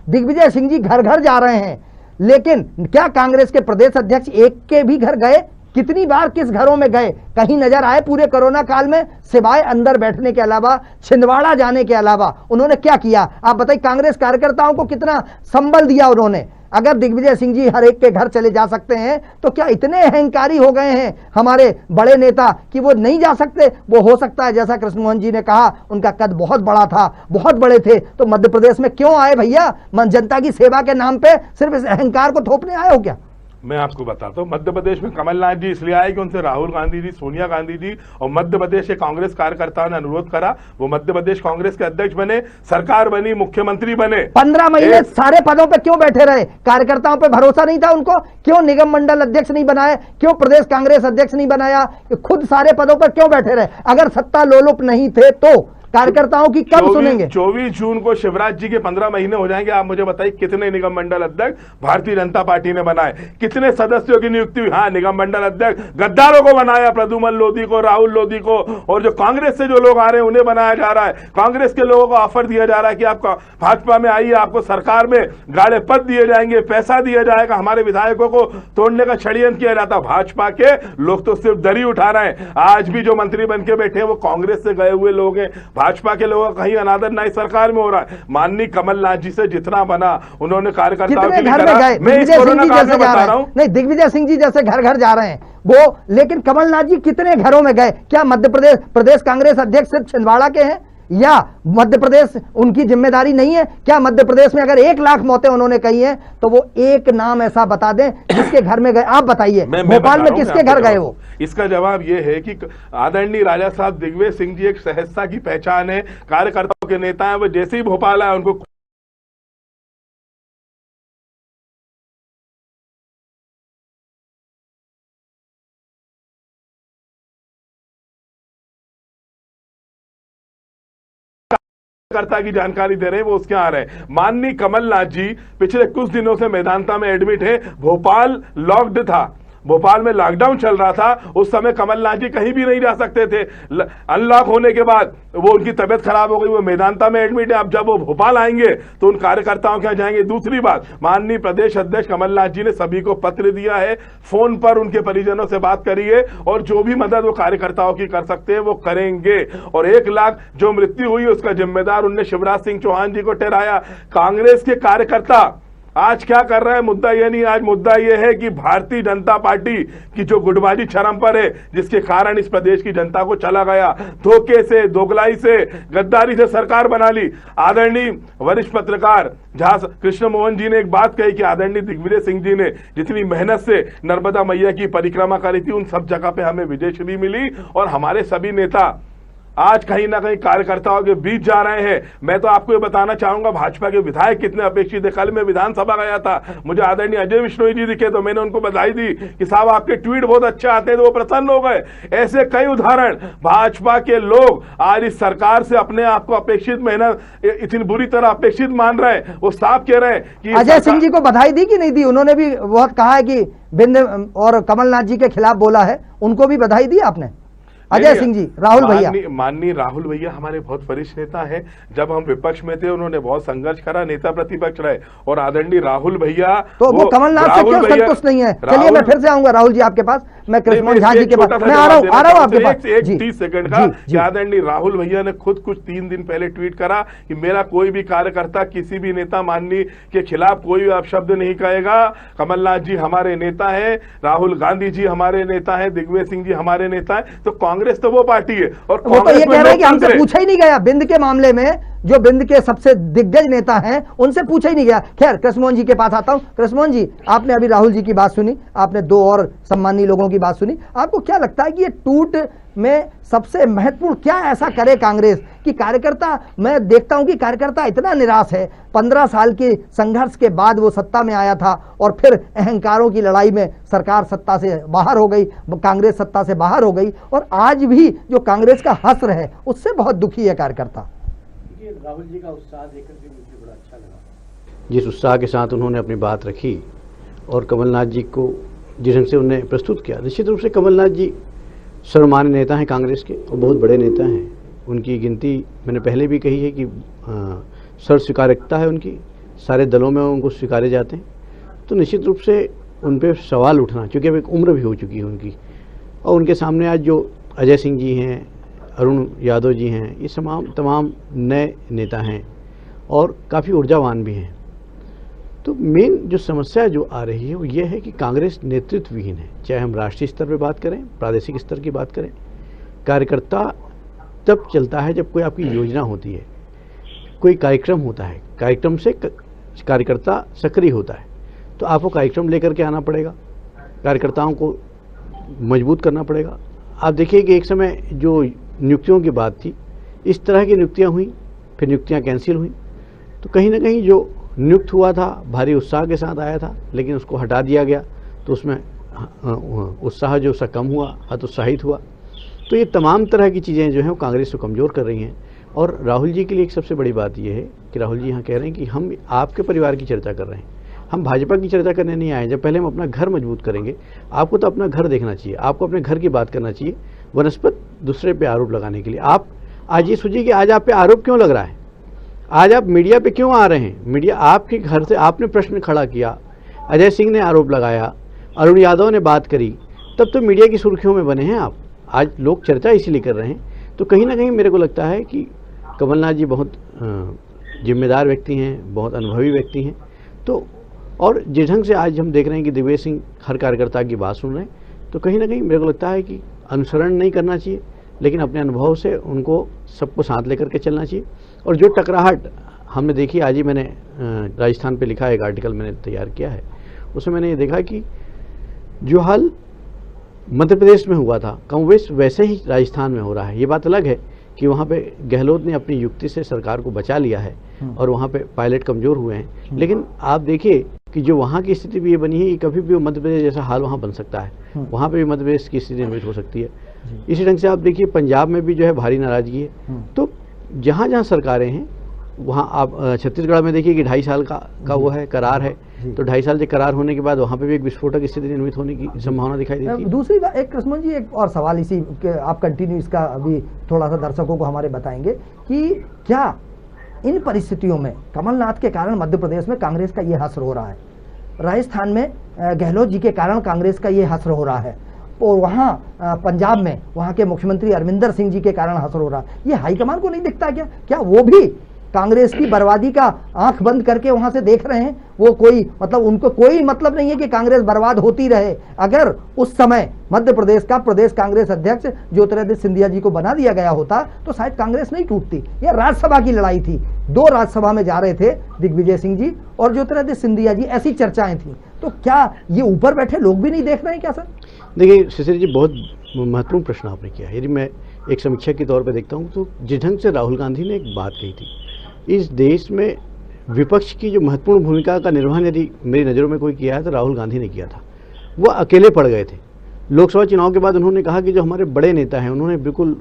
A: दिग्विजय सिंह जी घर घर जा रहे हैं, लेकिन क्या कांग्रेस के प्रदेश अध्यक्ष एक के भी घर गए? कितनी बार किस घरों में गए? कहीं नजर आए पूरे कोरोना काल में? सिवाय अंदर बैठने के अलावा, छिंदवाड़ा जाने के अलावा उन्होंने क्या किया? आप बताइए, कांग्रेस कार्यकर्ताओं को कितना संबल दिया उन्होंने? अगर दिग्विजय सिंह जी हर एक के घर चले जा सकते हैं, तो क्या इतने अहंकारी हो गए हैं हमारे बड़े नेता कि वो नहीं जा सकते? वो हो सकता है, जैसा कृष्ण मोहन जी ने कहा, उनका कद बहुत बड़ा था, बहुत बड़े थे, तो मध्य प्रदेश में क्यों आए भैया? जनता की सेवा के नाम पे सिर्फ इस अहंकार को थोपने आए हो क्या?
E: मैं आपको बताता हूं, मध्य प्रदेश में कमलनाथ जी इसलिए आए कि उनसे राहुल गांधी जी, सोनिया गांधी जी और मध्य प्रदेश के कांग्रेस कार्यकर्ताओं ने अनुरोध करा। वो मध्य प्रदेश कांग्रेस के अध्यक्ष बने, सरकार बनी, मुख्यमंत्री बने।
A: 15 महीने सारे पदों पे क्यों बैठे रहे? कार्यकर्ताओं पे भरोसा नहीं था उनको? क्यों निगम मंडल अध्यक्ष नहीं बनाए? क्यों प्रदेश कांग्रेस अध्यक्ष नहीं बनाया? खुद सारे पदों पर क्यों बैठे रहे? अगर सत्ता लोलुप नहीं थे तो कार्यकर्ताओं की कब सुनेंगे?
E: 24 जून को शिवराज जी के 15 महीने हो जाएंगे। आप मुझे बताइए कितने निगम मंडल अध्यक्ष भारतीय जनता पार्टी ने बनाए? कितने सदस्यों की नियुक्ति हुई? हाँ, निगम मंडल अध्यक्ष गद्दारों को बनाया, प्रद्युमन लोधी को, राहुल लोधी को, और जो कांग्रेस से जो लोग आ रहे हैं उन्हें बनाया जा रहा है। कांग्रेस के लोगों को ऑफर दिया जा रहा है कि आप भाजपा में आइए, आपको सरकार में गाड़े पद दिए जाएंगे, पैसा दिया जाएगा। हमारे विधायकों को तोड़ने का षड्यंत्र किया जाता। भाजपा के लोग तो सिर्फ दरी उठा रहे हैं। आज भी जो मंत्री बन के बैठे हैं वो कांग्रेस से गए हुए लोग हैं। भाजपा के लोगों का कहीं अनादर नई सरकार में हो रहा है। माननीय कमलनाथ जी से जितना बना उन्होंने कार्यकर्ताओं के लिए करा। मैं इस कोरोना काल में बता रहा हूं,
A: नहीं, दिग्विजय सिंह जी जैसे घर घर जा रहे हैं वो, लेकिन कमलनाथ जी कितने घरों में गए? क्या मध्य प्रदेश कांग्रेस अध्यक्ष सिर्फ छिंदवाड़ा के हैं? या मध्य प्रदेश उनकी जिम्मेदारी नहीं है? क्या मध्य प्रदेश में अगर 1 लाख मौतें उन्होंने कही हैं तो वो एक नाम ऐसा बता दें जिसके घर में गए? आप बताइए, भोपाल में किसके घर गए वो?
E: इसका जवाब ये है कि आदरणीय राजा साहब दिग्विजय सिंह जी एक सहजता की पहचान है, कार्यकर्ताओं के नेता हैं। वो जैसे ही भोपाल आए उनको कार्यकर्ता की जानकारी दे रहे हैं, वो उसके आ रहे हैं। माननीय कमलनाथ जी पिछले कुछ दिनों से मेदांता में एडमिट है। भोपाल लॉक्ड था, भोपाल में लॉकडाउन चल रहा था, उस समय कमलनाथ जी कहीं भी नहीं जा सकते थे। अनलॉक होने के बाद वो उनकी तबीयत खराब हो गई, वो मेदांता में एडमिट है। अब जब वो भोपाल आएंगे तो उन कार्यकर्ताओं के यहाँ जाएंगे। दूसरी बात, माननीय प्रदेश अध्यक्ष कमलनाथ जी ने सभी को पत्र दिया है, फोन पर उनके परिजनों से बात करिए और जो भी मदद वो कार्यकर्ताओं की कर सकते हैं वो करेंगे। और 1 लाख जो मृत्यु हुई उसका जिम्मेदार उनने शिवराज सिंह चौहान जी को ठहराया। कांग्रेस के कार्यकर्ता आज क्या कर रहे हैं? मुद्दा यह नहीं, आज मुद्दा यह है कि भारतीय जनता पार्टी की जो गुटबाजी चरम पर है, जिसके कारण इस प्रदेश की जनता को चला गया, धोखे से, दोगलाई से, गद्दारी से सरकार बना ली। आदरणीय वरिष्ठ पत्रकार झा कृष्ण मोहन जी ने एक बात कही कि आदरणीय दिग्विजय सिंह जी ने जितनी मेहनत से नर्मदा मैया की परिक्रमा करी थी, उन सब जगह पे हमें विजयश्री मिली। और हमारे सभी नेता आज कहीं ना कहीं कार्यकर्ताओं के बीच जा रहे हैं। मैं तो आपको ये बताना चाहूंगा भाजपा के विधायक कितने अपेक्षित है। कल मैं विधानसभा गया था, मुझे आदरणीय अजय विश्नोई जी दिखे तो मैंने उनको बधाई दी कि साहब आपके ट्वीट बहुत अच्छे आते हैं, तो वो प्रसन्न हो गए। ऐसे कई उदाहरण, भाजपा के लोग आज इस सरकार से अपने आप को अपेक्षित मेहनत इतनी बुरी तरह अपेक्षित मान रहे हैं। वो साफ कह रहे हैं कि
A: अजय सिंह जी को बधाई दी कि नहीं दी? उन्होंने भी बहुत कहा है कि बिंद और कमलनाथ जी के खिलाफ बोला है, उनको भी बधाई दी आपने? अजय सिंह जी, राहुल भैया,
E: माननीय राहुल भैया हमारे बहुत वरिष्ठ नेता हैं। जब हम विपक्ष में थे उन्होंने बहुत संघर्ष करा, नेता प्रतिपक्ष रहे। और आदरणीय राहुल भैया
A: तो वो कमलनाथ से क्यों संतुष्ट नहीं है? चलिए मैं फिर से आऊंगा राहुल जी आपके पास, मैं कृष्ण झा जी के पास मैं आ रहा हूं आपके पास।
E: 30 सेकंड का। आदरणीय राहुल भैया ने खुद कुछ 3 दिन पहले ट्वीट करा कि मेरा कोई भी कार्यकर्ता किसी भी नेता माननीय के खिलाफ कोई भी अपशब्द नहीं कहेगा। कमलनाथ जी हमारे नेता है, राहुल गांधी जी हमारे नेता है, दिग्विजय सिंह जी हमारे नेता है। तो कांग्रेस तो वो पार्टी है। और
A: वो तो ये कह रहे हैं कि हमसे पूछा ही नहीं गया बिंद के मामले में, जो बिंद के सबसे दिग्गज नेता हैं उनसे पूछा ही नहीं गया। खैर कृष्णमोहन जी के पास आता हूं। कृष्णमोहन जी, आपने अभी राहुल जी की बात सुनी, आपने 2 और सम्मानीय लोगों की बात सुनी। आपको क्या लगता है कि ये टूट में सबसे महत्वपूर्ण क्या ऐसा करे कांग्रेस कि कार्यकर्ता, मैं देखता हूं कि कार्यकर्ता इतना निराश है। 15 साल के संघर्ष के बाद वो सत्ता में आया था और फिर अहंकारों की लड़ाई में सरकार सत्ता से बाहर हो गई, कांग्रेस सत्ता से बाहर हो गई, और आज भी जो कांग्रेस का हश्र है उससे बहुत दुखी है कार्यकर्ता।
B: राहुल जी का उत्साह देखकर के मुझे बड़ा अच्छा लगा, जिस उत्साह के साथ उन्होंने अपनी बात रखी और कमलनाथ जी को जिस ढंग से उन्हें प्रस्तुत किया। निश्चित रूप से कमलनाथ जी सर्वमान्य नेता हैं कांग्रेस के और बहुत बड़े नेता हैं। उनकी गिनती मैंने पहले भी कही है कि सर्व स्वीकार्यता है उनकी, सारे दलों में उनको स्वीकारे जाते हैं। तो निश्चित रूप से उन पर सवाल उठना, क्योंकि अब एक उम्र भी हो चुकी है उनकी, और उनके सामने आज जो अजय सिंह जी हैं, अरुण यादव जी हैं, ये तमाम नए नेता हैं और काफ़ी ऊर्जावान भी हैं। तो मेन जो समस्या जो आ रही है वो ये है कि कांग्रेस नेतृत्वहीन है। चाहे हम राष्ट्रीय स्तर पे बात करें, प्रादेशिक स्तर की बात करें, कार्यकर्ता तब चलता है जब कोई आपकी योजना होती है, कोई कार्यक्रम होता है, कार्यक्रम से कार्यकर्ता सक्रिय होता है। तो आपको कार्यक्रम लेकर के आना पड़ेगा, कार्यकर्ताओं को मजबूत करना पड़ेगा। आप देखिए कि एक समय जो नियुक्तियों की बात थी, इस तरह की नियुक्तियां हुई, फिर नियुक्तियां कैंसिल हुई। तो कहीं ना कहीं जो नियुक्त हुआ था भारी उत्साह के साथ आया था, लेकिन उसको हटा दिया गया तो उसमें उत्साह जो उसका कम हुआ, हतोत्साहित हुआ। तो ये तमाम तरह की चीज़ें जो हैं वो कांग्रेस को कमज़ोर कर रही हैं। और राहुल जी के लिए एक सबसे बड़ी बात यह है कि राहुल जी यहाँ कह रहे हैं कि हम आपके परिवार की चर्चा कर रहे हैं, हम भाजपा की चर्चा करने नहीं आए। जब पहले हम अपना घर मजबूत करेंगे, आपको तो अपना घर देखना चाहिए, आपको अपने घर की बात करना चाहिए, वनस्पत दूसरे पे आरोप लगाने के लिए। आप आज ये सोचिए कि आज आप पे आरोप क्यों लग रहा है, आज आप मीडिया पे क्यों आ रहे हैं। मीडिया आपके घर से, आपने प्रश्न खड़ा किया, अजय सिंह ने आरोप लगाया, अरुण यादव ने बात करी, तब तो मीडिया की सुर्खियों में बने हैं आप। आज लोग चर्चा इसीलिए कर रहे हैं। तो कहीं ना कहीं मेरे को लगता है कि कमलनाथ जी बहुत जिम्मेदार व्यक्ति हैं, बहुत अनुभवी व्यक्ति हैं। तो और जिस ढंग से आज हम देख रहे हैं कि दिग्विजय सिंह हर कार्यकर्ता की बात सुन रहे हैं, तो कहीं ना कहीं मेरे को लगता है कि अनुसरण नहीं करना चाहिए, लेकिन अपने अनुभव से उनको सबको साथ लेकर के चलना चाहिए। और जो टकराहट हमने देखी, आज ही मैंने राजस्थान पे लिखा एक आर्टिकल मैंने तैयार किया है, उसमें मैंने ये देखा कि जो हाल मध्य प्रदेश में हुआ था कमोवेश वैसे ही राजस्थान में हो रहा है। ये बात अलग है कि वहाँ पे गहलोत ने अपनी युक्ति से सरकार को बचा लिया है और वहाँ पे पायलट कमज़ोर हुए हैं, लेकिन आप देखिए कि जो वहाँ की स्थिति भी ये बनी है कि कभी भी मध्य प्रदेश जैसा हाल वहाँ बन सकता है, वहाँ पे भी मध्य प्रदेश की स्थिति निर्मित हो सकती है। इसी ढंग से आप देखिए पंजाब में भी जो है भारी नाराजगी है। तो जहाँ जहाँ सरकारें हैं वहाँ आप छत्तीसगढ़ में देखिए कि 2.5 साल का वो है करार है, तो 2.5 साल के करार होने के बाद वहाँ पे भी एक विस्फोटक स्थिति निर्मित होने की संभावना दिखाई देती है।
A: दूसरी बात, एक कृष्ण जी एक और सवाल इसी के आप कंटिन्यू इसका अभी थोड़ा सा दर्शकों को हमारे बताएंगे कि क्या इन परिस्थितियों में कमलनाथ के कारण मध्य प्रदेश में कांग्रेस का ये हश्र हो रहा है, राजस्थान में गहलोत जी के कारण कांग्रेस का ये हश्र हो रहा है, और वहाँ पंजाब में वहाँ के मुख्यमंत्री अरविंदर सिंह जी के कारण हश्र हो रहा है, ये हाईकमान को नहीं दिखता क्या? क्या वो भी कांग्रेस की बर्बादी का आंख बंद करके वहां से देख रहे हैं? वो कोई मतलब उनको कोई मतलब नहीं है कि कांग्रेस बर्बाद होती रहे। अगर उस समय मध्य प्रदेश का प्रदेश कांग्रेस अध्यक्ष ज्योतिरादित्य सिंधिया जी को बना दिया गया होता तो शायद कांग्रेस नहीं टूटती। यह राज्यसभा की लड़ाई थी, 2 राज्यसभा में जा रहे थे दिग्विजय सिंह जी और ज्योतिरादित्य सिंधिया जी, ऐसी चर्चाएं थी। तो क्या ये ऊपर बैठे लोग भी नहीं देख रहे हैं क्या सर?
B: देखिए शिशिर जी, बहुत महत्वपूर्ण प्रश्न आपने किया। यदि मैं एक समीक्षक के तौर पर देखता हूँ तो जिस ढंग से राहुल गांधी ने एक बात कही थी, इस देश में विपक्ष की जो महत्वपूर्ण भूमिका का निर्वहन यदि मेरी नज़रों में कोई किया है तो राहुल गांधी ने किया था। वो अकेले पड़ गए थे। लोकसभा चुनाव के बाद उन्होंने कहा कि जो हमारे बड़े नेता हैं, उन्होंने बिल्कुल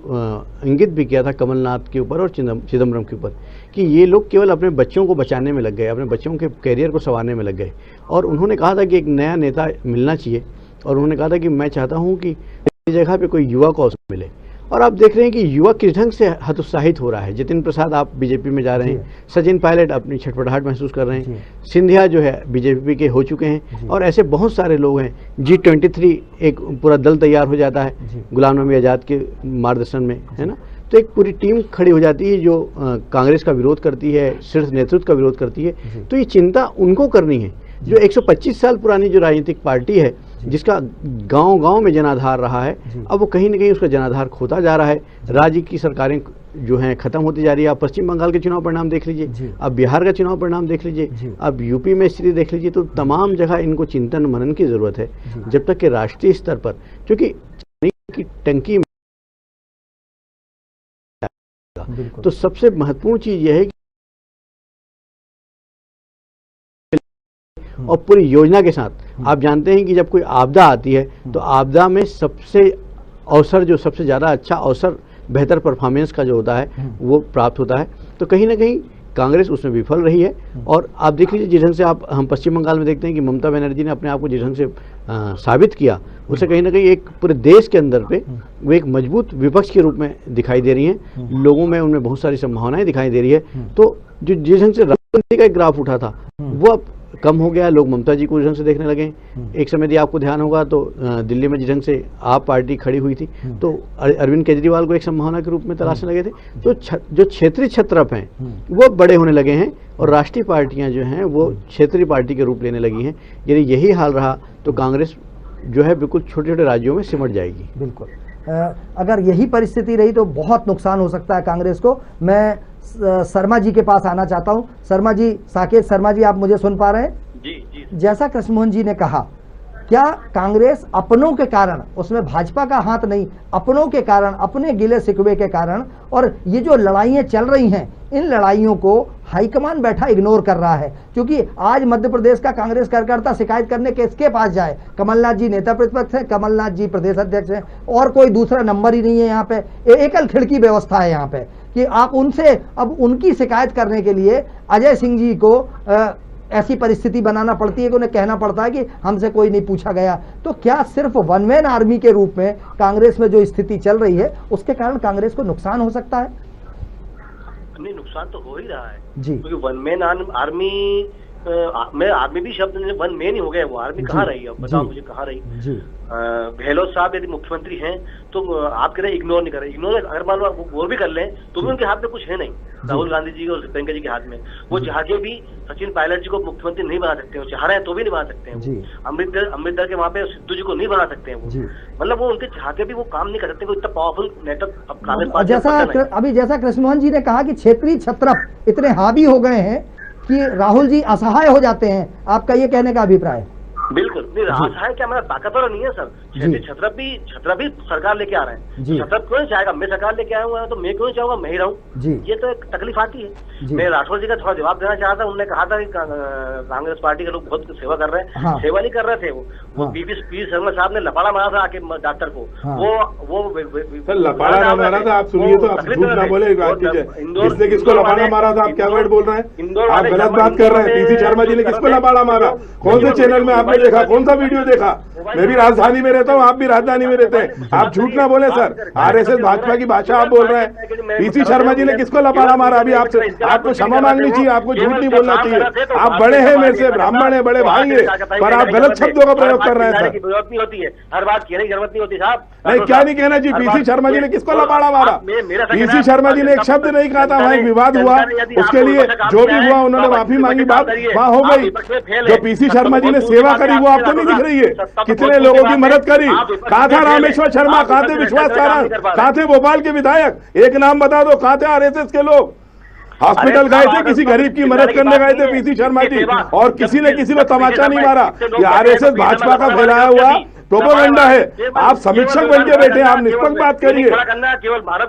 B: इंगित भी किया था कमलनाथ के ऊपर और चिदम्बरम के ऊपर कि ये लोग केवल अपने बच्चों को बचाने में लग गए, अपने बच्चों के कैरियर को संवारने में लग गए। और उन्होंने कहा था कि एक नया नेता मिलना चाहिए, और उन्होंने कहा था कि मैं चाहता हूँ कि इस जगह पे कोई युवा को अवसर मिले। और आप देख रहे हैं कि युवा किस ढंग से हतोत्साहित हो रहा है। जितिन प्रसाद आप बीजेपी में जा रहे हैं, सचिन पायलट अपनी छटपटाहट महसूस कर रहे हैं, सिंधिया जो है बीजेपी के हो चुके हैं, और ऐसे बहुत सारे लोग हैं। G23 एक पूरा दल तैयार हो जाता है गुलाम नबी आज़ाद के मार्गदर्शन में, है ना। तो एक पूरी टीम खड़ी हो जाती है जो कांग्रेस का विरोध करती है, शीर्ष नेतृत्व का विरोध करती है। तो ये चिंता उनको करनी है। जो 125 साल पुरानी जो राजनीतिक पार्टी है, जिसका गांव-गांव में जनाधार रहा है, अब वो कहीं न कहीं उसका जनाधार खोता जा रहा है। राज्य की सरकारें जो हैं खत्म होती जा रही है। आप पश्चिम बंगाल के चुनाव परिणाम देख लीजिए, अब बिहार का चुनाव परिणाम देख लीजिए, अब यूपी में स्थिति देख लीजिए। तो तमाम जगह इनको चिंतन मनन की जरूरत है, जब तक कि राष्ट्रीय स्तर पर, क्योंकि की टंकी तो सबसे महत्वपूर्ण चीज यह है कि और पूरी योजना के साथ आप जानते हैं कि जब कोई आपदा आती है तो आपदा में सबसे अवसर, जो सबसे ज़्यादा अच्छा अवसर बेहतर परफॉर्मेंस का जो होता है वो प्राप्त होता है। तो कहीं ना कहीं कांग्रेस उसमें विफल रही है। और आप देख लीजिए जिस ढंग से हम पश्चिम बंगाल में देखते हैं कि ममता बनर्जी ने अपने आप को जिस ढंग से साबित किया, उससे कहीं ना कहीं एक पूरे देश के अंदर पे वो एक मजबूत विपक्ष के रूप में दिखाई दे रही हैं। लोगों में उनमें बहुत सारी संभावनाएं दिखाई दे रही है। तो जो जिस ढंग से राहुल गांधी का एक ग्राफ उठा था वो अब कम हो गया। लोग ममता जी को जिस ढंग से देखने लगे। एक समय यदि आपको ध्यान होगा तो दिल्ली में जिस ढंग से आप पार्टी खड़ी हुई थी तो अरविंद केजरीवाल को एक संभावना के रूप में तलाशने लगे थे। तो जो क्षेत्रीय छत्रप हैं वो बड़े होने लगे हैं और राष्ट्रीय पार्टियां जो हैं वो क्षेत्रीय पार्टी के रूप लेने लगी हैं। यदि यही हाल रहा तो कांग्रेस जो है बिल्कुल छोटे छोटे राज्यों में सिमट जाएगी।
A: बिल्कुल, अगर यही परिस्थिति रही तो बहुत नुकसान हो सकता है कांग्रेस को। मैं शर्मा जी के पास आना चाहता हूं। शर्मा जी, साकेत शर्मा जी, आप मुझे सुन पा रहे हैं?
C: जी।
A: जैसा कृष्णमोहन जी ने कहा, क्या कांग्रेस अपनों के कारण, उसमें भाजपा का हाथ नहीं, अपनों के कारण, अपने गिले शिकवे के कारण, और ये जो लड़ाइयाँ चल रही हैं, इन लड़ाइयों को हाईकमान बैठा इग्नोर कर रहा है? क्योंकि आज मध्य प्रदेश का कांग्रेस कार्यकर्ता शिकायत करने किसके पास जाए? कमलनाथ जी नेता प्रतिपक्ष हैं, कमलनाथ जी प्रदेश अध्यक्ष हैं, और कोई दूसरा नंबर ही नहीं है यहाँ पे। एकल खिड़की व्यवस्था है यहाँ पे कि आप उनसे अब उनकी शिकायत करने के लिए अजय सिंह जी को ऐसी परिस्थिति बनाना पड़ती है कि उन्हें कहना पड़ता है कि हमसे कोई नहीं पूछा गया। तो क्या सिर्फ वन मैन आर्मी के रूप में कांग्रेस में जो स्थिति चल रही है उसके कारण कांग्रेस को नुकसान हो सकता है?
C: नहीं, नुकसान तो हो ही रहा है
A: जी,
C: क्योंकि वन मैन आर्मी मैं आर्मी भी शब्द वन में नहीं हो गया, वो आर्मी कहाँ रही है, बताओ मुझे कहाँ रही। गहलोत साहब यदि मुख्यमंत्री हैं तो आप कह रहे इग्नोर नहीं कर रहे, इग्नोर अगर मान लो आप गौर भी कर लें तो भी उनके हाथ में कुछ है नहीं, राहुल गांधी जी और प्रियंका जी के हाथ में। वो चाह के भी सचिन पायलट जी को मुख्यमंत्री नहीं बना सकते, वो चाह रहे हैं तो भी नहीं बना सकते हैं। अमृतसर के वहाँ पे सिद्धू जी को नहीं बना सकते हैं वो, मतलब वो उनके चाह के भी वो काम नहीं कर सकते, इतना पावरफुल नेटवर्क अब कांग्रेस पार्टी।
A: जैसा कृष्ण मोहन जी ने कहा कि क्षेत्रीय छत्रप इतने हावी हो गए हैं कि राहुल जी असहाय हो जाते हैं, आपका ये कहने का अभिप्राय?
C: बिल्कुल नहीं, असहाय क्या हमारा ताकतवर नहीं है सर, छत्रप भी सरकार लेके आ रहे हैं, छत्रप क्यों नहीं चाहेगा, मैं सरकार लेके आया हुआ तो मैं क्यों नहीं चाहूंगा, मैं ही रहूं, ये तो एक तकलीफ आती है। मैं राठौर जी का थोड़ा जवाब देना चाहता हूं, उन्होंने कहा था कि कांग्रेस पार्टी के लोग बहुत सेवा कर रहे हैं, सेवा नहीं कर रहे थे वो पी शर्मा साहब ने लपाड़ा मारा था आके डॉक्टर को, वो
E: लपाड़ा ना मारा था, आप सुनिए तो आप झूठ ना बोले, किसने किसको लपाड़ा मारा था, आप क्या वर्ड बोल रहे हैं, आप गलत बात कर रहे हैं। पीसी शर्मा जी ने किसको लपाड़ा मारा, कौन से चैनल में आपने देखा, कौन सा वीडियो देखा? मैं भी राजधानी में रहता हूँ, आप भी राजधानी में रहते हैं, आप झूठ ना बोले सर, आरएसएस भाजपा की भाषा आप बोल रहे हैं। पीसी शर्मा जी ने किसको लपाड़ा मारा? अभी आपसे आपको क्षमा मांगनी चाहिए, आपको झूठ नहीं बोलना चाहिए। आप बड़े हैं मेरे से, ब्राह्मण है, बड़े भाई है, पर आप गलत शब्दों का प्रयोग कर रहे हैं सर।
C: जरूरत नहीं होती है, हर बात कहने की जरूरत नहीं होती साहब।
E: नहीं, क्या नहीं कहना जी, पीसी शर्मा जी ने किसको लपाड़ा मारा? पीसी शर्मा जी ने एक शब्द नहीं कहा था, वहाँ एक विवाद हुआ, उसके लिए जो भी हुआ उन्होंने माफी मांगी, बात वहाँ हो गई। जो पीसी शर्मा जी ने सेवा करी वो आपको नहीं दिख रही है, कितने लोगों की मदद करी? कहा था रामेश्वर शर्मा, कहा थे विश्वास सारंग, कहा थे भोपाल के विधायक, एक नाम बता दो, कहा थे आरएसएस के लोग? हॉस्पिटल गए थे, किसी गरीब की मदद करने गए थे पीसी शर्मा जी, और किसी ने किसी को तमाचा नहीं मारा। ये आरएसएस भाजपा का फैलाया हुआ प्रोपेगेंडा है। आप समीक्षक बन के बैठे, आप निष्पक्ष बात करिए।
C: केवल भारत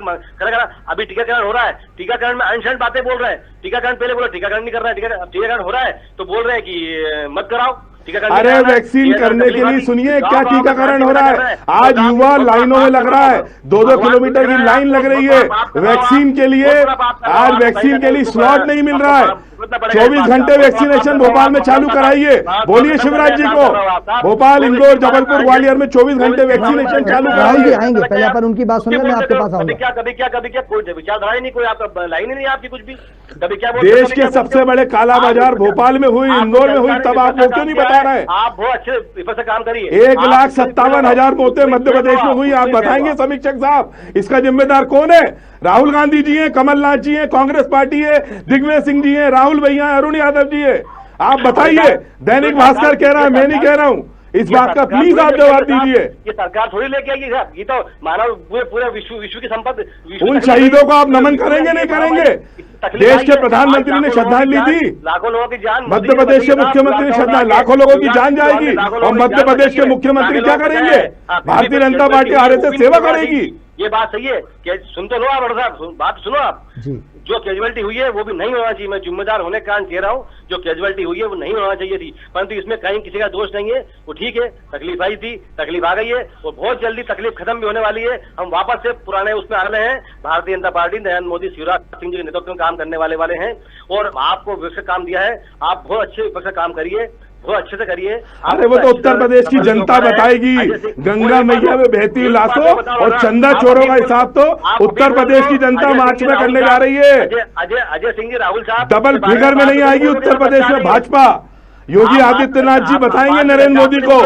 C: अभी टीकाकरण हो रहा है, टीकाकरण में अनशन बातें बोल रहे हैं, टीकाकरण पहले बोला टीकाकरण नहीं कर रहा है, टीकाकरण हो रहा है तो बोल रहे हैं कि मत कराओ।
E: अरे वैक्सीन करने के लिए सुनिए, क्या टीकाकरण हो रहा है? आज युवा लाइनों में लग रहा है, 2-2 किलोमीटर की लाइन लग रही है वैक्सीन के लिए। आज वैक्सीन के लिए स्लॉट नहीं मिल रहा है। 24 घंटे वैक्सीनेशन भोपाल में चालू कराइए, बोलिए शिवराज जी को। भोपाल, इंदौर, जबलपुर, ग्वालियर में 24 घंटे वैक्सीनेशन चालू कराइए।
A: आएंगे पहले अपन उनकी बात सुनिए, मैं आपके पास आऊंगा।
C: कभी क्या कोई विचारधारा ही नहीं, कोई आपका लाइन ही नहीं आपकी कुछ भी। कभी क्या
E: देश के सबसे बड़े काला बाजार भोपाल में हुई, इंदौर में हुई, तब आप लोग क्यों नहीं बता रहे?
C: आप बहुत अच्छे पेपर से काम करिए।
E: 1,57,000 मौतें मध्य प्रदेश में हुई, आप बताएंगे समीक्षक साहब, इसका जिम्मेदार कौन है? राहुल गांधी जी हैं, कमलनाथ जी हैं, कांग्रेस पार्टी है, दिग्विजय सिंह जी हैं, राहुल भैया, अरुण यादव जी है। आप बताइए। दैनिक भास्कर कह रहा है, मैं नहीं कह रहा हूं, इस बात का प्लीज आप जवाब दीजिए।
C: ये सरकार थोड़ी लेके आएगी साहब, ये तो मानव पूरे विश्व की संपत्ति।
E: उन शहीदों को आप नमन करेंगे नहीं करेंगे? देश के प्रधानमंत्री ने श्रद्धांजलि दी,
C: लाखों लोगों की जान,
E: मध्य प्रदेश के मुख्यमंत्री ने श्रद्धांजलि, लाखों लोगों की जान जाएगी, और मध्य प्रदेश के मुख्यमंत्री क्या करेंगे? भारतीय जनता पार्टी आरएसएस सेवा करेगी।
C: ये बात सही है कि सुन तो लो आप अरोड़ा साहब, बात सुनो आप। जो कैजुअलिटी हुई है वो भी नहीं होना चाहिए, मैं जिम्मेदार होने के कारण कह रहा हूँ, जो कैजुअलिटी हुई है वो नहीं होना चाहिए थी, परंतु इसमें कहीं किसी का दोष नहीं है। वो ठीक है, तकलीफ आई थी, तकलीफ आ गई है, और बहुत जल्दी तकलीफ खत्म भी होने वाली है। हम वापस से पुराने उसमें आ रहे हैं। भारतीय जनता पार्टी, नरेंद्र मोदी, शिवराज सिंह जी के नेतृत्व में काम करने वाले हैं, और आपको विपक्ष का काम दिया है, आप बहुत अच्छे विपक्ष का काम करिए, बहुत अच्छे से करिए।
E: अरे वो तो उत्तर प्रदेश की जनता बताएगी। गंगा मैया में बहती लाशों और चंदा चोरों का हिसाब तो उत्तर प्रदेश की जनता मार्च में करने जा रही है।
C: अजय सिंह जी, राहुल साहब,
E: डबल फिगर में नहीं आएगी उत्तर प्रदेश में भाजपा। योगी आदित्यनाथ जी बताएंगे नरेंद्र मोदी को,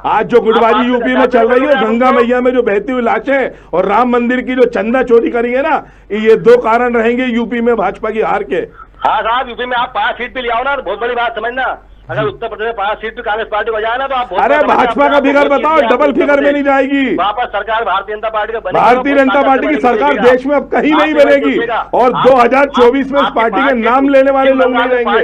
E: आज जो गुटबाजी यूपी में चल रही है, गंगा मैया में जो बहती हुई लाशें और राम मंदिर की जो चंदा चोरी करी है ना, ये 2 कारण रहेंगे यूपी में भाजपा की हार के।
C: हाँ साहब, यूपी में आप 5 सीट पे ले आओ ना, बहुत बड़ी बात समझना। अगर उत्तर प्रदेश में 5 सीट पे कांग्रेस पार्टी बजाए ना तो आप,
E: अरे भाजपा का फिगर बताओ, डबल फिगर में नहीं जाएगी।
C: वापस सरकार भारतीय जनता पार्टी का,
E: भारतीय जनता पार्टी की सरकार देश में अब कहीं नहीं बनेगी, और 2024 में इस पार्टी के नाम लेने वाले लोग नहीं रहेंगे।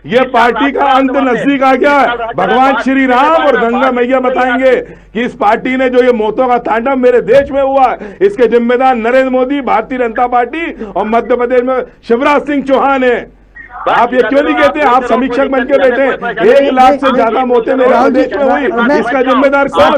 E: ये पार्टी का अंत नजदीक आ गया है। भगवान श्री राम और गंगा मैया बताएंगे कि इस पार्टी ने जो ये मौतों का तांडव मेरे देश में हुआ, इसके जिम्मेदार नरेंद्र मोदी, भारतीय जनता पार्टी और मध्य प्रदेश में शिवराज सिंह चौहान है। आप ये क्यों नहीं कहते? आप समीक्षक बन के बैठे, 1 लाख से ज्यादा मौतें मेरे देश में हुई, इसका जिम्मेदार कौन?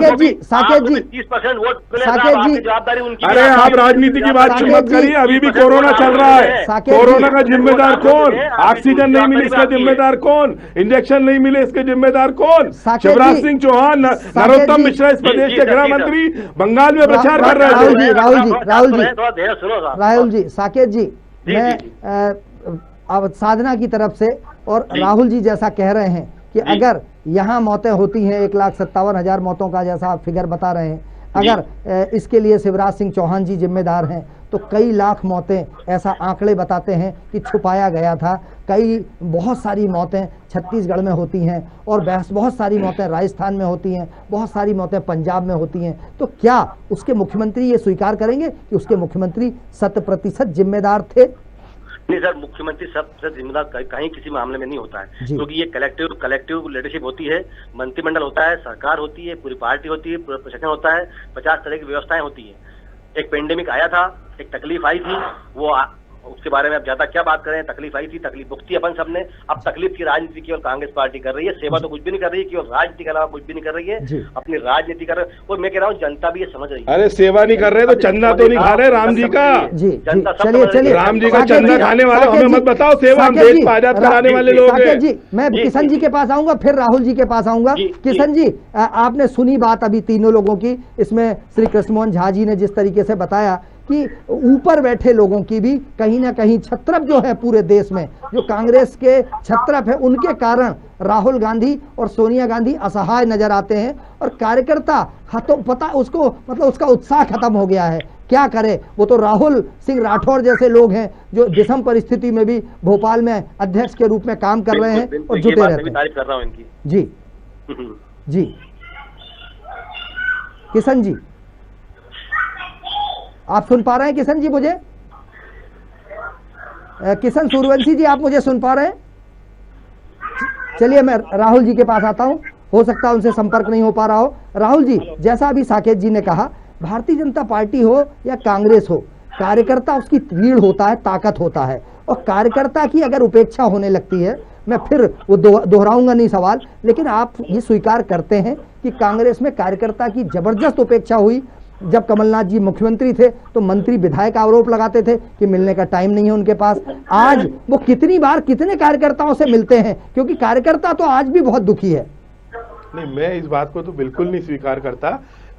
A: साकेत जी,
C: 30% वोट, जवाबदारी उनकी।
E: अरे आप राजनीति की बात मत करिए, अभी भी कोरोना चल रहा है। कोरोना का जिम्मेदार कौन? ऑक्सीजन नहीं मिली, इसका जिम्मेदार कौन? इंजेक्शन नहीं मिले, इसके जिम्मेदार कौन? शिवराज सिंह चौहान, नरोत्तम मिश्रा इस प्रदेश के गृह मंत्री बंगाल में प्रचार कर रहे थे।
A: राहुल जी, साकेत जी, मैं अब साधना की तरफ से और राहुल जी जैसा कह रहे हैं कि अगर यहाँ मौतें होती हैं 1,57,000 मौतों का जैसा आप फिगर बता रहे हैं, अगर इसके लिए शिवराज सिंह चौहान जी जिम्मेदार हैं तो कई लाख मौतें ऐसा आंकड़े बताते हैं कि छुपाया गया था। बहुत सारी मौतें छत्तीसगढ़ में होती हैं और बहुत सारी मौतें राजस्थान में होती हैं, बहुत सारी मौतें पंजाब में होती हैं। तो क्या उसके मुख्यमंत्री ये स्वीकार करेंगे कि उसके मुख्यमंत्री 100% जिम्मेदार थे?
C: नहीं सर, मुख्यमंत्री सबसे जिम्मेदार कहीं किसी मामले में नहीं होता है, क्योंकि ये कलेक्टिव लीडरशिप होती है, मंत्रिमंडल होता है, सरकार होती है, पूरी पार्टी होती है, पूरा प्रशासन होता है, 50 तरह की व्यवस्थाएं होती है। एक पेंडेमिक आया था, एक तकलीफ आई थी, उसके बारे में अब ज्यादा क्या बात करें, तकलीफ आई थी, तकलीफ भुगती अपन सबने। अब तकलीफ की राजनीति केवल कांग्रेस पार्टी कर रही है, सेवा तो कुछ भी नहीं कर रही है, केवल राजनीति के अलावा कुछ भी नहीं कर रही है, अपनी राजनीति कर रही है। और मैं कह रहा हूँ जनता भी ये समझ रही है।
E: अरे सेवा नहीं कर रहे तो चंदा तो नहीं खा रहे राम जी का।
C: जनता
A: चलिए
E: राम जी का चंदा खाने वाले हमें मत बताओ, सेवा हम देश को आजाद कराने वाले लोग हैं।
A: जी मैं किशन जी के पास आऊंगा, फिर राहुल जी के पास आऊंगा। किशन जी, आपने सुनी बात अभी तीनों लोगों की, इसमें श्री कृष्णमोहन झा जी ने जिस तरीके से बताया कि ऊपर बैठे लोगों की भी कहीं ना कहीं छत्रप जो है पूरे देश में, जो कांग्रेस के छत्रप है, उनके कारण राहुल गांधी और सोनिया गांधी असहाय नजर आते हैं और कार्यकर्ता पता उसको मतलब उसका उत्साह खत्म हो गया है। क्या करे, वो तो राहुल सिंह राठौर जैसे लोग हैं जो विषम परिस्थिति में भी भोपाल में अध्यक्ष के रूप में काम कर रहे हैं और जुटे रहते हैं।
C: तारीफ कर रहा हूं इनकी।
A: जी जी किशन जी, आप सुन पा रहे हैं किशन जी मुझे? किशन सूर्यवंशी जी, आप मुझे सुन पा रहे हैं? चलिए मैं राहुल जी के पास आता हूं, हो सकता है उनसे संपर्क नहीं हो पा रहा हो। राहुल जी, जैसा अभी साकेत जी ने कहा, भारतीय जनता पार्टी हो या कांग्रेस हो, कार्यकर्ता उसकी रीढ़ होता है, ताकत होता है, और कार्यकर्ता की अगर उपेक्षा होने लगती है, मैं फिर वो दोहराऊंगा नहीं सवाल, लेकिन आप ये स्वीकार करते हैं कि कांग्रेस में कार्यकर्ता की जबरदस्त उपेक्षा हुई। जब कमलनाथ जी मुख्यमंत्री थे तो मंत्री विधायक आरोप लगाते थे कि मिलने का टाइम नहीं है उनके पास। आज वो कितनी बार कितने कार्यकर्ताओं से मिलते हैं, क्योंकि कार्यकर्ता तो आज भी बहुत दुखी है।
E: नहीं, मैं इस बात को तो बिल्कुल नहीं स्वीकार करता,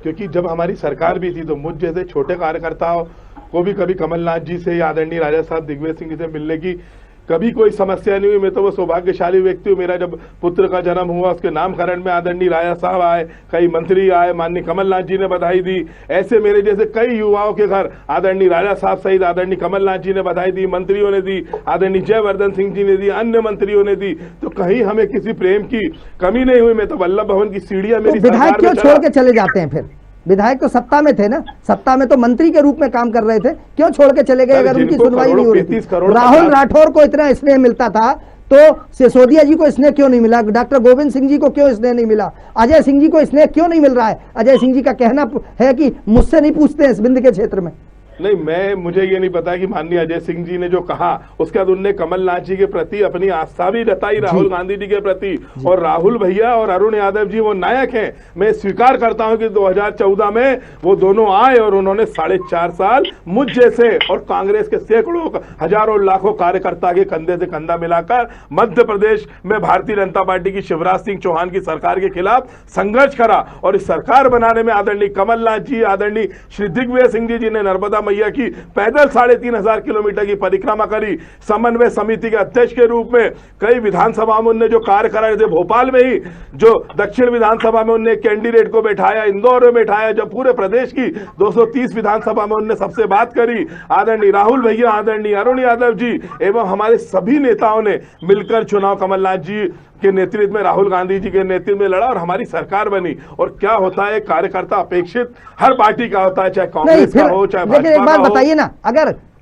E: क्योंकि जब हमारी सरकार भी थी तो मुझ जैसे छोटे कार्यकर्ताओं को भी कभी कमलनाथ जी से या आदरणीय राजा साहब दिग्विजय सिंह जी से मिलने की कभी कोई समस्या नहीं हुई। मैं तो वो सौभाग्यशाली व्यक्ति हूँ, मेरा जब पुत्र का जन्म हुआ उसके नामकरण में आदरणीय राजा साहब आए, कई मंत्री आए, माननीय कमलनाथ जी ने बधाई दी। ऐसे मेरे जैसे कई युवाओं के घर आदरणीय राजा साहब सहित आदरणीय कमलनाथ जी ने बधाई दी, मंत्रियों ने दी, आदरणीय जयवर्धन सिंह जी ने दी, अन्य मंत्रियों ने दी। तो कहीं हमें किसी प्रेम की कमी नहीं हुई। मैं तो वल्लभ भवन की सीढ़ियां मेरी
A: विधायक क्यों छोड़ के चले जाते हैं? फिर विधायक तो सत्ता में थे ना, सत्ता में तो मंत्री के रूप में काम कर रहे थे, क्यों छोड़ के चले गए अगर उनकी सुनवाई नहीं हो रही थी? राहुल राठौर को इतना स्नेह मिलता था तो सिसोदिया जी को स्नेह क्यों नहीं मिला? डॉक्टर गोविंद सिंह जी को क्यों स्नेह नहीं मिला? अजय सिंह जी को स्नेह क्यों नहीं मिल रहा है? अजय सिंह जी का कहना है कि मुझसे नहीं पूछते इस बिंद के क्षेत्र में।
E: नहीं, मुझे ये नहीं पता कि माननीय अजय सिंह जी ने जो कहा उसके बाद उनने कमलनाथ जी के प्रति अपनी आस्था भी जताई, राहुल गांधी जी के प्रति। और राहुल भैया और अरुण यादव जी वो नायक हैं। मैं स्वीकार करता हूं कि 2014 में वो दोनों आए और उन्होंने 4.5 साल मुझ जैसे और कांग्रेस के सैकड़ों हजारों लाखों कार्यकर्ता के कंधे से कंधा मिलाकर मध्य प्रदेश में भारतीय जनता पार्टी की शिवराज सिंह चौहान की सरकार के खिलाफ संघर्ष करा। और इस सरकार बनाने में आदरणीय कमलनाथ जी, आदरणीय श्री दिग्विजय सिंह जी ने नर्मदा मैया की पैदल 3,500 किलोमीटर की परिक्रमा करी। समन्वय समिति के अध्यक्ष के रूप में कई विधानसभा में उन्होंने जो कार्य करा रहे थे, भोपाल में ही जो दक्षिण विधानसभा में उन्होंने कैंडिडेट को बैठाया, इंदौर में बैठाया, जब पूरे प्रदेश की 230 विधानसभा में उन्होंने सबसे बात करी। आदरणीय राहुल भैया, आदरणीय अरुण यादव जी एवं हमारे सभी नेताओं ने मिलकर चुनाव कमलनाथ जी के नेतृत्व में, राहुल गांधी जी के नेतृत्व में लड़ा और हमारी सरकार बनी। और क्या होता है, कार्यकर्ता अपेक्षित हर पार्टी का होता है, चाहे कांग्रेस का हो चाहे भाजपा का हो।
A: एक बात बताइए ना,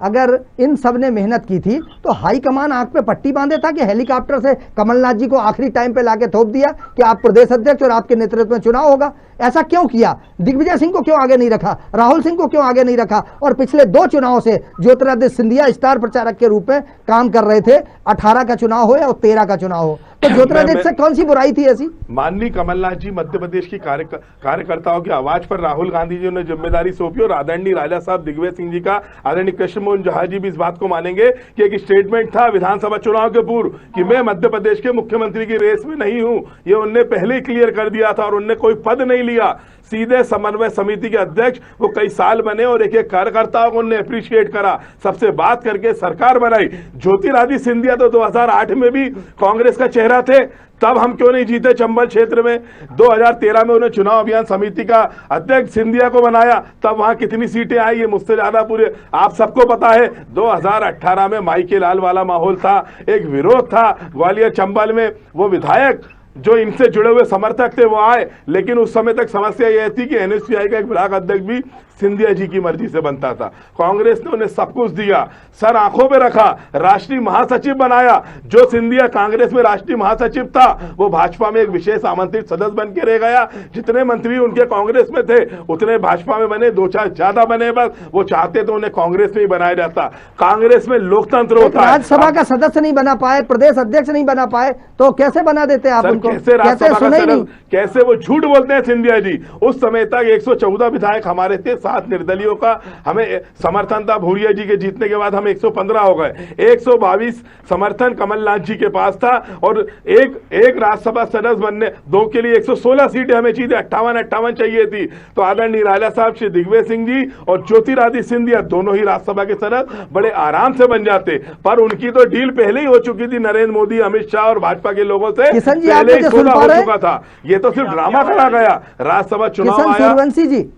A: अगर इन सब ने मेहनत की थी तो हाईकमान आंख पे पट्टी बांधे था कि हेलीकॉप्टर से कमलनाथ जी को आखिरी टाइम पे लाके थोप दिया कि आप प्रदेश अध्यक्ष और आपके नेतृत्व में चुनाव होगा? ऐसा क्यों किया? दिग्विजय सिंह को क्यों आगे नहीं रखा? राहुल सिंह को क्यों आगे नहीं रखा? और पिछले 2 चुनावों से ज्योतिरादित्य सिंधिया स्टार प्रचारक के रूप में काम कर रहे थे, 18 का चुनाव हो या 13 का चुनाव हो, तो ज्योतिरादित्य से कौन सी बुराई थी ऐसी?
E: माननीय कमलनाथ जी मध्य प्रदेश की कार्यकर्ताओं की आवाज पर राहुल गांधी जी ने जिम्मेदारी सौंपी और आदरणीय राजा साहब दिग्विजय सिंह जी का, आदरणीय कृष्णमोहन झा जी भी इस बात को मानेंगे कि एक स्टेटमेंट था विधानसभा चुनाव के पूर्व कि मैं मध्य प्रदेश के मुख्यमंत्री की रेस में नहीं हूं। ये उनने पहले ही क्लियर कर दिया था और उनने कोई पद नहीं लिया। सीधे समन्वय समिति के अध्यक्ष वो कई साल बने और एक एक कार्यकर्ताओं को उन्होंने अप्रिशिएट करा, सबसे बात करके सरकार बनाई। ज्योतिरादित्य सिंधिया तो 2008 में भी कांग्रेस का चेहरा थे, तब हम क्यों नहीं जीते चंबल क्षेत्र में। 2013 में उन्हें चुनाव अभियान समिति का अध्यक्ष सिंधिया को बनाया, तब वहां कितनी सीटें आई ये मुझसे ज्यादा पूरे आप सबको पता है। 2018 में माइके लाल वाला माहौल था, एक विरोध था ग्वालियर चंबल में, वो विधायक जो इनसे जुड़े हुए समर्थक थे वो आए, लेकिन उस समय तक समस्या यह थी कि एनएसयूआई का एक ब्लॉक अध्यक्ष भी सिंधिया जी की मर्जी से बनता था। कांग्रेस ने उन्हें सब कुछ दिया, सर आंखों पे रखा, राष्ट्रीय महासचिव बनाया। जो सिंधिया कांग्रेस में राष्ट्रीय महासचिव था वो भाजपा में एक विशेष आमंत्रित सदस्य बन के रह गया। जितने मंत्री उनके कांग्रेस में थे उतने भाजपा में बने, 2-4 ज्यादा बने, बस वो चाहते तो उन्हें कांग्रेस में ही बनाया जाता। कांग्रेस में लोकतंत्र होता है।
A: राज्यसभा का सदस्य नहीं बना पाए, प्रदेश अध्यक्ष नहीं बना पाए, तो कैसे बना देते आप उनको?
E: कैसे राज्यसभा का सदस्य, कैसे वो झूठ बोलते हैं सिंधिया जी। उस समय तक 114 विधायक हमारे थे, 7 निर्दलीयों का हमें समर्थन था। भूरिया जी के जीतने के बाद हम 115 हो गए, 122 समर्थन कमलनाथ जी के पास था और एक राज्यसभा सदस्य बनने, 2 के लिए 116 सीटें हमें चाहिए, 58 चाहिए थी। तो आदरणीय राजा साहब श्री दिग्विजय सिंह जी और ज्योतिरादित्य सिंधिया दोनों ही राज्यसभा के सदस्य बड़े आराम से बन जाते, पर उनकी तो डील पहले ही हो चुकी थी नरेंद्र मोदी, अमित शाह और भाजपा के लोगों से, पहले ही सौदा हो चुका था। ये तो सिर्फ ड्रामा करा गया। राज्यसभा चुनाव आया,
A: सूर्यवंशी जी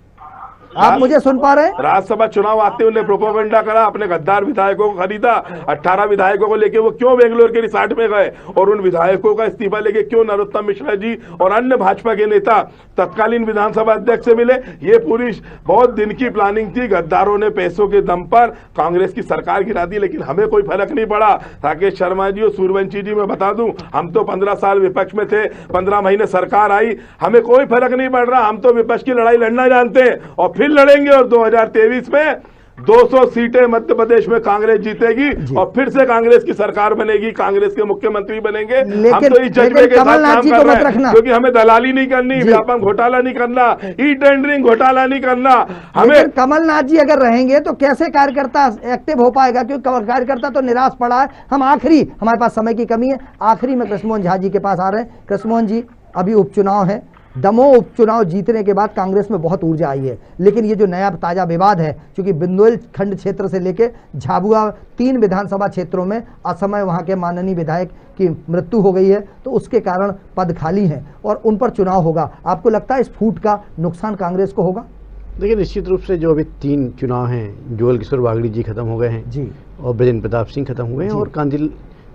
A: आप मुझे सुन पा रहे हैं?
E: राज्यसभा चुनाव आते उन्हें प्रोपोगंडा करा, अपने गद्दार विधायकों को खरीदा, 18 विधायकों को लेके वो क्यों बेंगलोर के रिसॉर्ट में गए और उन विधायकों का इस्तीफा लेके क्यों नरोत्तम मिश्रा जी और अन्य भाजपा के नेता तत्कालीन विधानसभा अध्यक्ष से मिले। ये पूरी बहुत दिन की प्लानिंग थी। गद्दारों ने पैसों के दम पर कांग्रेस की सरकार गिरा दी, लेकिन हमें कोई फर्क नहीं पड़ा। राकेश शर्मा जी और सूर्यवंशी जी मैं बता दूं, हम तो 15 साल विपक्ष में थे, 15 महीने सरकार आई, हमें कोई फर्क नहीं पड़ रहा। हम तो विपक्ष की लड़ाई लड़ना जानते हैं और फिर लड़ेंगे और 2023 में 200 सीटें मध्य प्रदेश में कांग्रेस जीतेगी और फिर से कांग्रेस की सरकार बनेगी, कांग्रेस के मुख्यमंत्री बनेंगे। हम तो इस जज्बे के साथ काम कर रहे हैं, क्योंकि हमें दलाली नहीं करनी, व्यापक घोटाला नहीं करना, ई टेंडरिंग घोटाला नहीं करना। हमें
A: कमलनाथ जी अगर रहेंगे तो कैसे कार्यकर्ता एक्टिव हो पाएगा? क्योंकि कार्यकर्ता तो निराश पड़ा है। हम आखिरी, हमारे पास समय की कमी है, आखिरी में कृष्णमोहन झा जी के पास आ रहे हैं। कृष्णमोहन जी, अभी उपचुनाव है, दमोह उपचुनाव जीतने के बाद कांग्रेस में बहुत ऊर्जा आई है, लेकिन ये जो नया ताजा विवाद है, क्योंकि बुंदेलखंड क्षेत्र से लेकर झाबुआ 3 विधानसभा क्षेत्रों में असमय वहां के माननीय विधायक की मृत्यु हो गई है, तो उसके कारण पद खाली हैं और उन पर चुनाव होगा। आपको लगता है इस फूट का नुकसान कांग्रेस को होगा?
B: देखिए, निश्चित रूप से जो अभी 3 चुनाव हैं, ज्वल किशोर वागड़ी जी खत्म हो गए हैं जी, और ब्रजेंद्र प्रताप सिंह खत्म हुए हैं, और कांति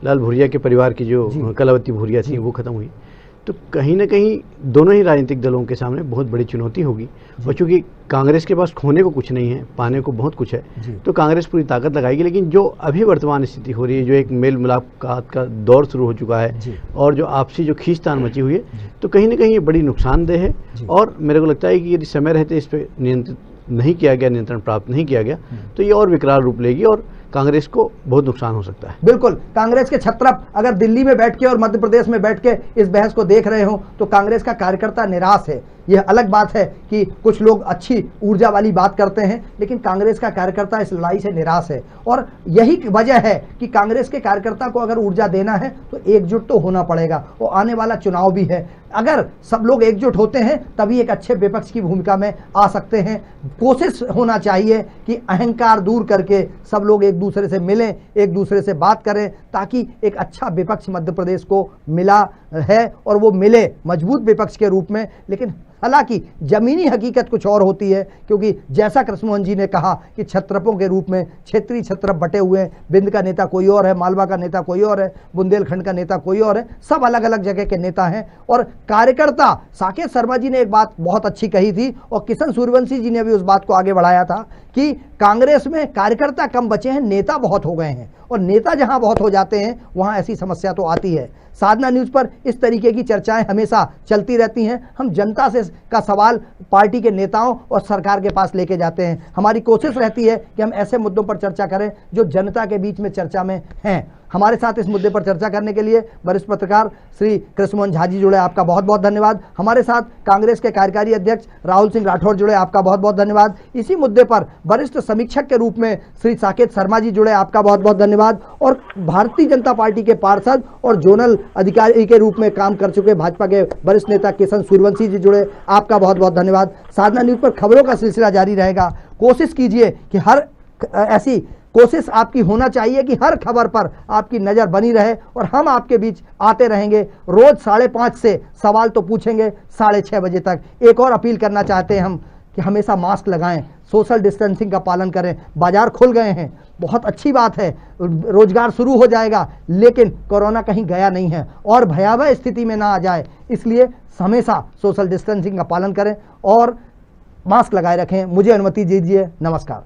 B: लाल भूरिया के परिवार की जो कलावती भूरिया थी वो खत्म हुई। तो कहीं ना कहीं दोनों ही राजनीतिक दलों के सामने बहुत बड़ी चुनौती होगी। और चूंकि कांग्रेस के पास खोने को कुछ नहीं है, पाने को बहुत कुछ है, तो कांग्रेस पूरी ताकत लगाएगी। लेकिन जो अभी वर्तमान स्थिति हो रही है, जो एक मेल मुलाकात का दौर शुरू हो चुका है और जो आपसी जो खींचतान मची हुई है, तो कहीं ना कहीं ये बड़ी नुकसानदेह है। और मेरे को लगता है कि यदि समय रहते इस पर नियंत्रित नहीं किया गया, नियंत्रण प्राप्त नहीं किया गया, तो ये और विकराल रूप लेगी और कांग्रेस को बहुत नुकसान हो सकता है।
A: बिल्कुल, कांग्रेस के छत्रप अगर दिल्ली में बैठ के और मध्य प्रदेश में बैठ के इस बहस को देख रहे हो तो कांग्रेस का कार्यकर्ता निराश है। यह अलग बात है कि कुछ लोग अच्छी ऊर्जा वाली बात करते हैं, लेकिन कांग्रेस का कार्यकर्ता इस लड़ाई से निराश है। और यही वजह है कि कांग्रेस के कार्यकर्ता को अगर ऊर्जा देना है तो एकजुट तो होना पड़ेगा, और आने वाला चुनाव भी है। अगर सब लोग एकजुट होते हैं तभी एक अच्छे विपक्ष की भूमिका में आ सकते हैं। कोशिश होना चाहिए कि अहंकार दूर करके सब लोग एक दूसरे से मिलें, एक दूसरे से बात करें, ताकि एक अच्छा विपक्ष मध्य प्रदेश को मिला है और वो मिले मजबूत विपक्ष के रूप में। लेकिन हालांकि जमीनी हकीकत कुछ और होती है, क्योंकि जैसा कृष्णमोहन जी ने कहा कि छत्रपों के रूप में क्षेत्रीय छत्रप बटे हुए हैं। बिंद का नेता कोई और है, मालवा का नेता कोई और है, बुंदेलखंड का नेता कोई और है, सब अलग अलग जगह के नेता हैं। और कार्यकर्ता, साकेत शर्मा जी ने एक बात बहुत अच्छी कही थी और किशन सूर्यवंशी जी ने भी उस बात को आगे बढ़ाया था कि कांग्रेस में कार्यकर्ता कम बचे हैं, नेता बहुत हो गए हैं, और नेता जहां बहुत हो जाते हैं वहां ऐसी समस्या तो आती है। साधना न्यूज़ पर इस तरीके की चर्चाएं हमेशा चलती रहती हैं। हम जनता से का सवाल पार्टी के नेताओं और सरकार के पास लेके जाते हैं। हमारी कोशिश रहती है कि हम ऐसे मुद्दों पर चर्चा करें जो जनता के बीच में चर्चा में हैं। हमारे साथ इस मुद्दे पर चर्चा करने के लिए वरिष्ठ पत्रकार श्री कृष्णमोहन झा जी जुड़े, आपका बहुत बहुत धन्यवाद। हमारे साथ कांग्रेस के कार्यकारी अध्यक्ष राहुल सिंह राठौर जुड़े, आपका बहुत बहुत धन्यवाद। इसी मुद्दे पर वरिष्ठ समीक्षक के रूप में श्री साकेत शर्मा जी जुड़े, आपका बहुत बहुत धन्यवाद। और भारतीय जनता पार्टी के पार्षद और जोनल अधिकारी के रूप में काम कर चुके भाजपा के वरिष्ठ नेता किशन सूर्यवंशी जी जुड़े, आपका बहुत बहुत धन्यवाद। साधना न्यूज पर खबरों का सिलसिला जारी रहेगा। कोशिश कीजिए कि हर ऐसी कोशिश आपकी होना चाहिए कि हर खबर पर आपकी नज़र बनी रहे और हम आपके बीच आते रहेंगे। रोज 5:30 से सवाल तो पूछेंगे 6:30 बजे तक। एक और अपील करना चाहते हैं हम कि हमेशा मास्क लगाएं, सोशल डिस्टेंसिंग का पालन करें। बाजार खुल गए हैं, बहुत अच्छी बात है, रोजगार शुरू हो जाएगा, लेकिन कोरोना कहीं गया नहीं है और भयावह स्थिति में ना आ जाए, इसलिए हमेशा सोशल डिस्टेंसिंग का पालन करें और मास्क लगाए रखें। मुझे अनुमति दीजिए, नमस्कार।